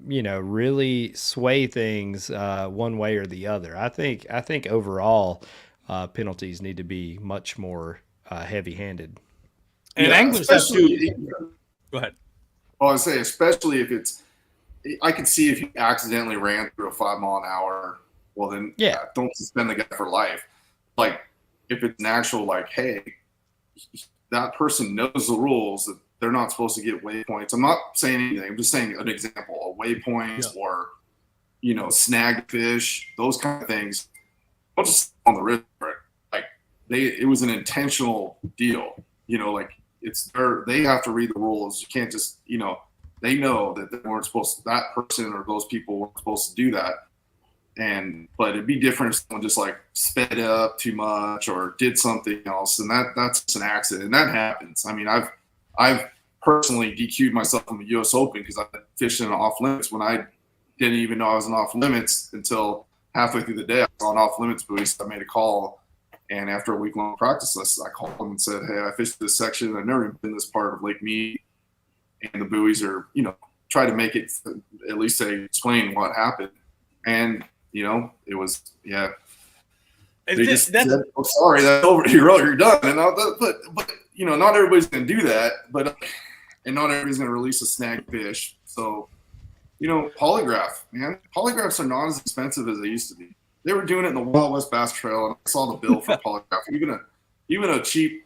really sway things one way or the other. I think overall penalties need to be much more heavy-handed. And anglers have to go ahead. Well, I was saying, especially if I could see if you accidentally ran through a 5 mile an hour. Well, then don't suspend the guy for life. If it's an actual hey, that person knows the rules that they're not supposed to get waypoints. I'm not saying anything. I'm just saying an example, a waypoint or, snag fish, those kind of things. Don't just on the wrist. It was an intentional deal. They have to read the rules. You can't just, they know that they weren't supposed to, that person or those people weren't supposed to do that. But it'd be different if someone just sped up too much or did something else. And that's just an accident. And that happens. I mean, I've personally DQ'd myself from the U.S. Open because I fished in an off limits when I didn't even know I was an off limits until halfway through the day. I saw an off limits buoy, so I made a call. And after a week-long practice, I called them and said, hey, I fished this section. I've never been this part of Lake Mead. And the buoys are, try to make it, at least explain what happened. And, it was, They just said, oh, sorry, that's over. You're done. And but not everybody's going to do that. And not everybody's going to release a snag fish. So, polygraph, man. Polygraphs are not as expensive as they used to be. They were doing it in the Wild West Bass Trail, and I saw the bill for polygraph. Even a cheap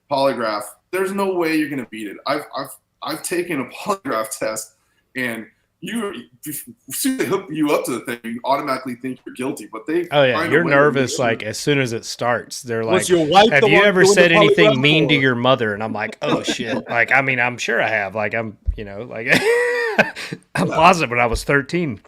polygraph, there's no way you're going to beat it. I've taken a polygraph test, and as soon as they hook you up to the thing, you automatically think you're guilty. But you're nervous. As soon as it starts, they're was your wife have you ever said anything mean to your mother? And I'm like, oh shit. I'm sure I have. I'm positive when I was 13.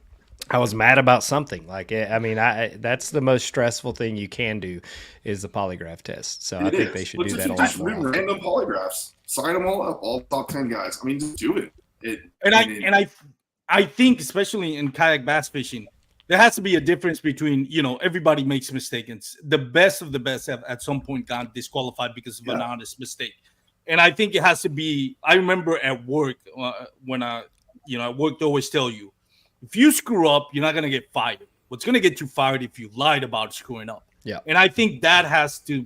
I was mad about something. That's the most stressful thing you can do is the polygraph test. So I think they should do that a lot more. Random polygraphs, sign them all up, all top 10 guys. Just do it. I think, especially in kayak bass fishing, there has to be a difference between, everybody makes mistakes. The best of the best have at some point gotten disqualified because of an honest mistake. And I think it has to be, I remember at work when at work, they always tell you, if you screw up, you're not going to get fired. What's going to get you fired if you lied about screwing up? Yeah. And I think that has to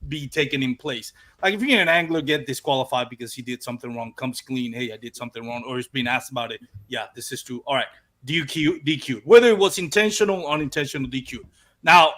be taken in place. If you're an angler get disqualified because he did something wrong, comes clean, hey, I did something wrong, or is being asked about it, yeah, this is true. All right, DQ'd. Whether it was intentional or unintentional, DQ'd. Now,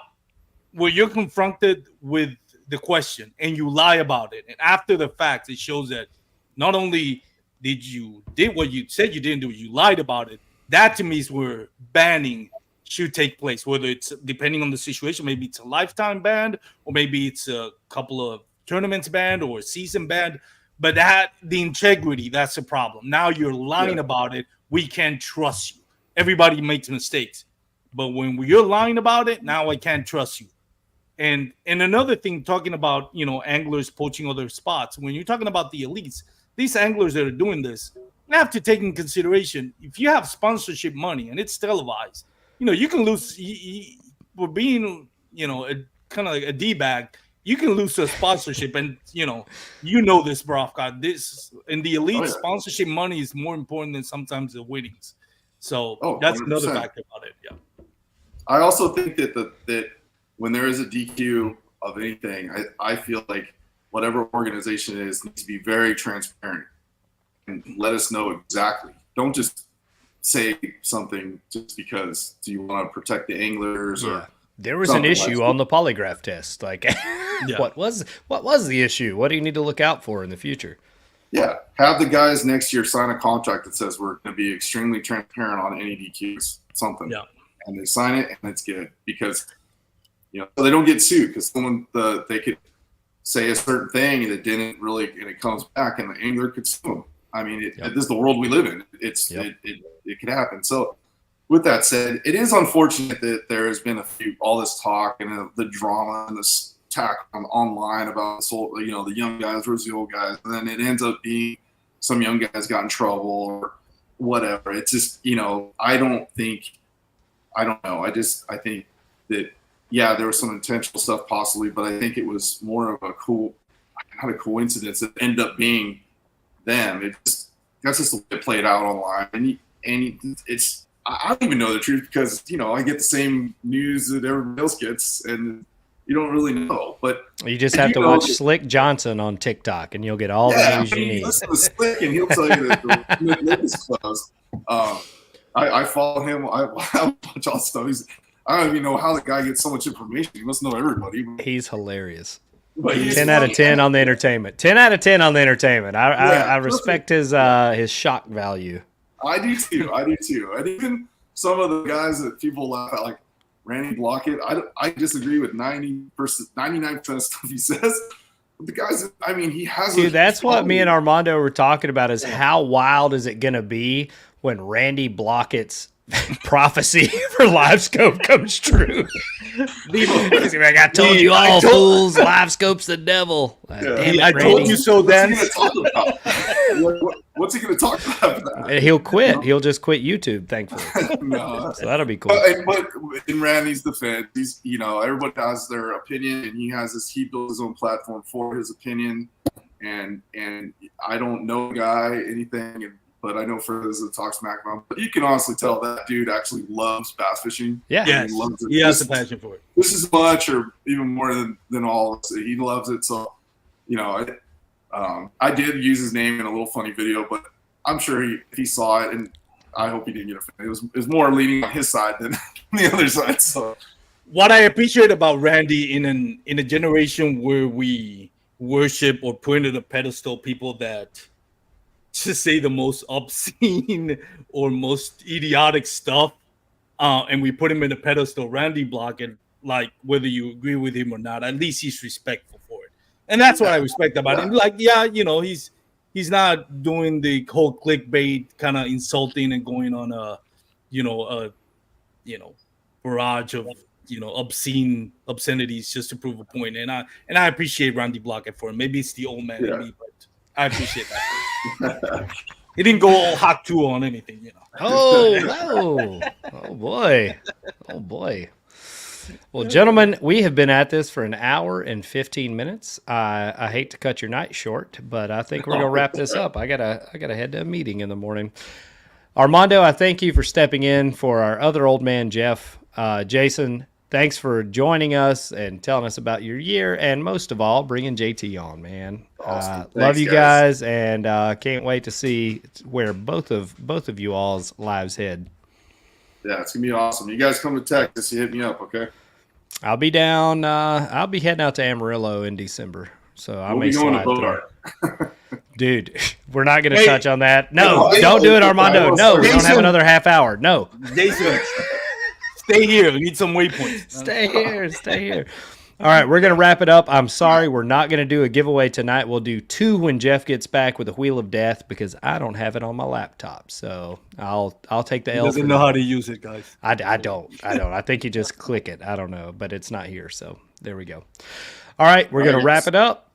when you're confronted with the question and you lie about it, and after the fact, it shows that not only did what you said you didn't do, you lied about it. That to me is where banning should take place. Whether it's depending on the situation, maybe it's a lifetime ban, or maybe it's a couple of tournaments banned or a season banned. But that the integrity, that's the problem. Now you're lying about it. We can't trust you. Everybody makes mistakes, but when you're lying about it, now I can't trust you. And another thing, talking about anglers poaching other spots. When you're talking about the elites, these anglers that are doing this, you have to take in consideration if you have sponsorship money and it's televised. You can lose for being kind of like a d-bag. You can lose a sponsorship, and this, Borofka. This in the elite sponsorship money is more important than sometimes the winnings. So that's 100%. Another factor about it. Yeah. I also think that when there is a DQ of anything, I feel like whatever organization it is needs to be very transparent and let us know exactly. Don't just say something just because you want to protect the anglers or. There was an issue on the polygraph test. Like, what was the issue? What do you need to look out for in the future? Yeah, have the guys next year sign a contract that says we're going to be extremely transparent on any DQs, something. Yeah, and they sign it, and it's good because so they don't get sued because they could say a certain thing and it didn't really, and it comes back, and the angler could sue them. I mean, this is the world we live in. It could happen. So. With that said, it is unfortunate that there has been all this talk and the drama and this attack online about the young guys versus the old guys, and then it ends up being some young guys got in trouble or whatever. It's just I don't know. I think that there was some intentional stuff possibly, but I think it was more of not a coincidence that ended up being them. That's just the way it played out online, and it's. I don't even know the truth because, I get the same news that everybody else gets, and you don't really know. But you just have to watch Slick Johnson on TikTok, and you'll get all the news you need. Listen to Slick, and he'll tell you that the lid is closed. I follow him. I watch all stuff. I don't even know how the guy gets so much information. He must know everybody. He's hilarious. 10 out of 10 on the entertainment. 10 out of 10 on the entertainment. I respect his shock value. I do too. And even some of the guys that people laugh at, like Randy Blockett, I disagree with 99% of stuff he says. But the guys, he has. Dude, that's what me and Armando were talking about is how wild is it going to be when Randy Blockett's prophecy for LiveScope comes true. He's like, I told you all, fools, LiveScope's the devil. I told you so, Dan. What's he going to talk about? He'll quit. He'll just quit YouTube, thankfully. So that'll be cool. But in Randy's defense, he's everybody has their opinion, and he built his own platform for his opinion. And I don't know the guy anything, but I know for those that talk smack about him. But you can honestly tell that dude actually loves bass fishing. Yeah, he has a passion for it. This is much or even more than all of us. He loves it. So, I did use his name in a little funny video, but I'm sure he saw it, and I hope he didn't get offended. It was more leaning on his side than the other side. So, what I appreciate about Randy in a generation where we worship or put into the pedestal people that to say the most obscene or most idiotic stuff, and we put him in a pedestal, Randy Blockett, like whether you agree with him or not, at least he's respectful for it. And that's what I respect about him. Like, he's not doing the whole clickbait kind of insulting and going on a barrage of obscenities just to prove a point. And I appreciate Randy Blockett for it. Maybe it's the old man in me, but I appreciate that. He didn't go all hot too on anything, Oh boy. Well, gentlemen, we have been at this for an hour and 15 minutes. I hate to cut your night short, but I think we're going to wrap this up. I gotta head to a meeting in the morning. Armando, I thank you for stepping in for our other old man, Jeff. Jason, thanks for joining us and telling us about your year, and most of all, bringing JT on, man. Awesome. Love you guys, and can't wait to see where both of you all's lives head. Yeah, it's gonna be awesome. You guys come to Texas, you hit me up, okay? I'll be down. I'll be heading out to Amarillo in December, so I We'll may be going to slide through. Bodart. Dude, we're not going to Hey. touch on that. No, Hey, don't do it, Armando. No, we don't have Jason. another half hour. No, Jason, stay here. We need some waypoints. stay here. Stay here. All right, we're going to wrap it up. I'm sorry, we're not going to do a giveaway tonight. We'll do 2 when Jeff gets back with a Wheel of Death because I don't have it on my laptop. So I'll take the He L. doesn't for know that. how to use it, guys. I don't. I think you just click it. I don't know, but it's not here. So there we go. All right, we're going to wrap it up.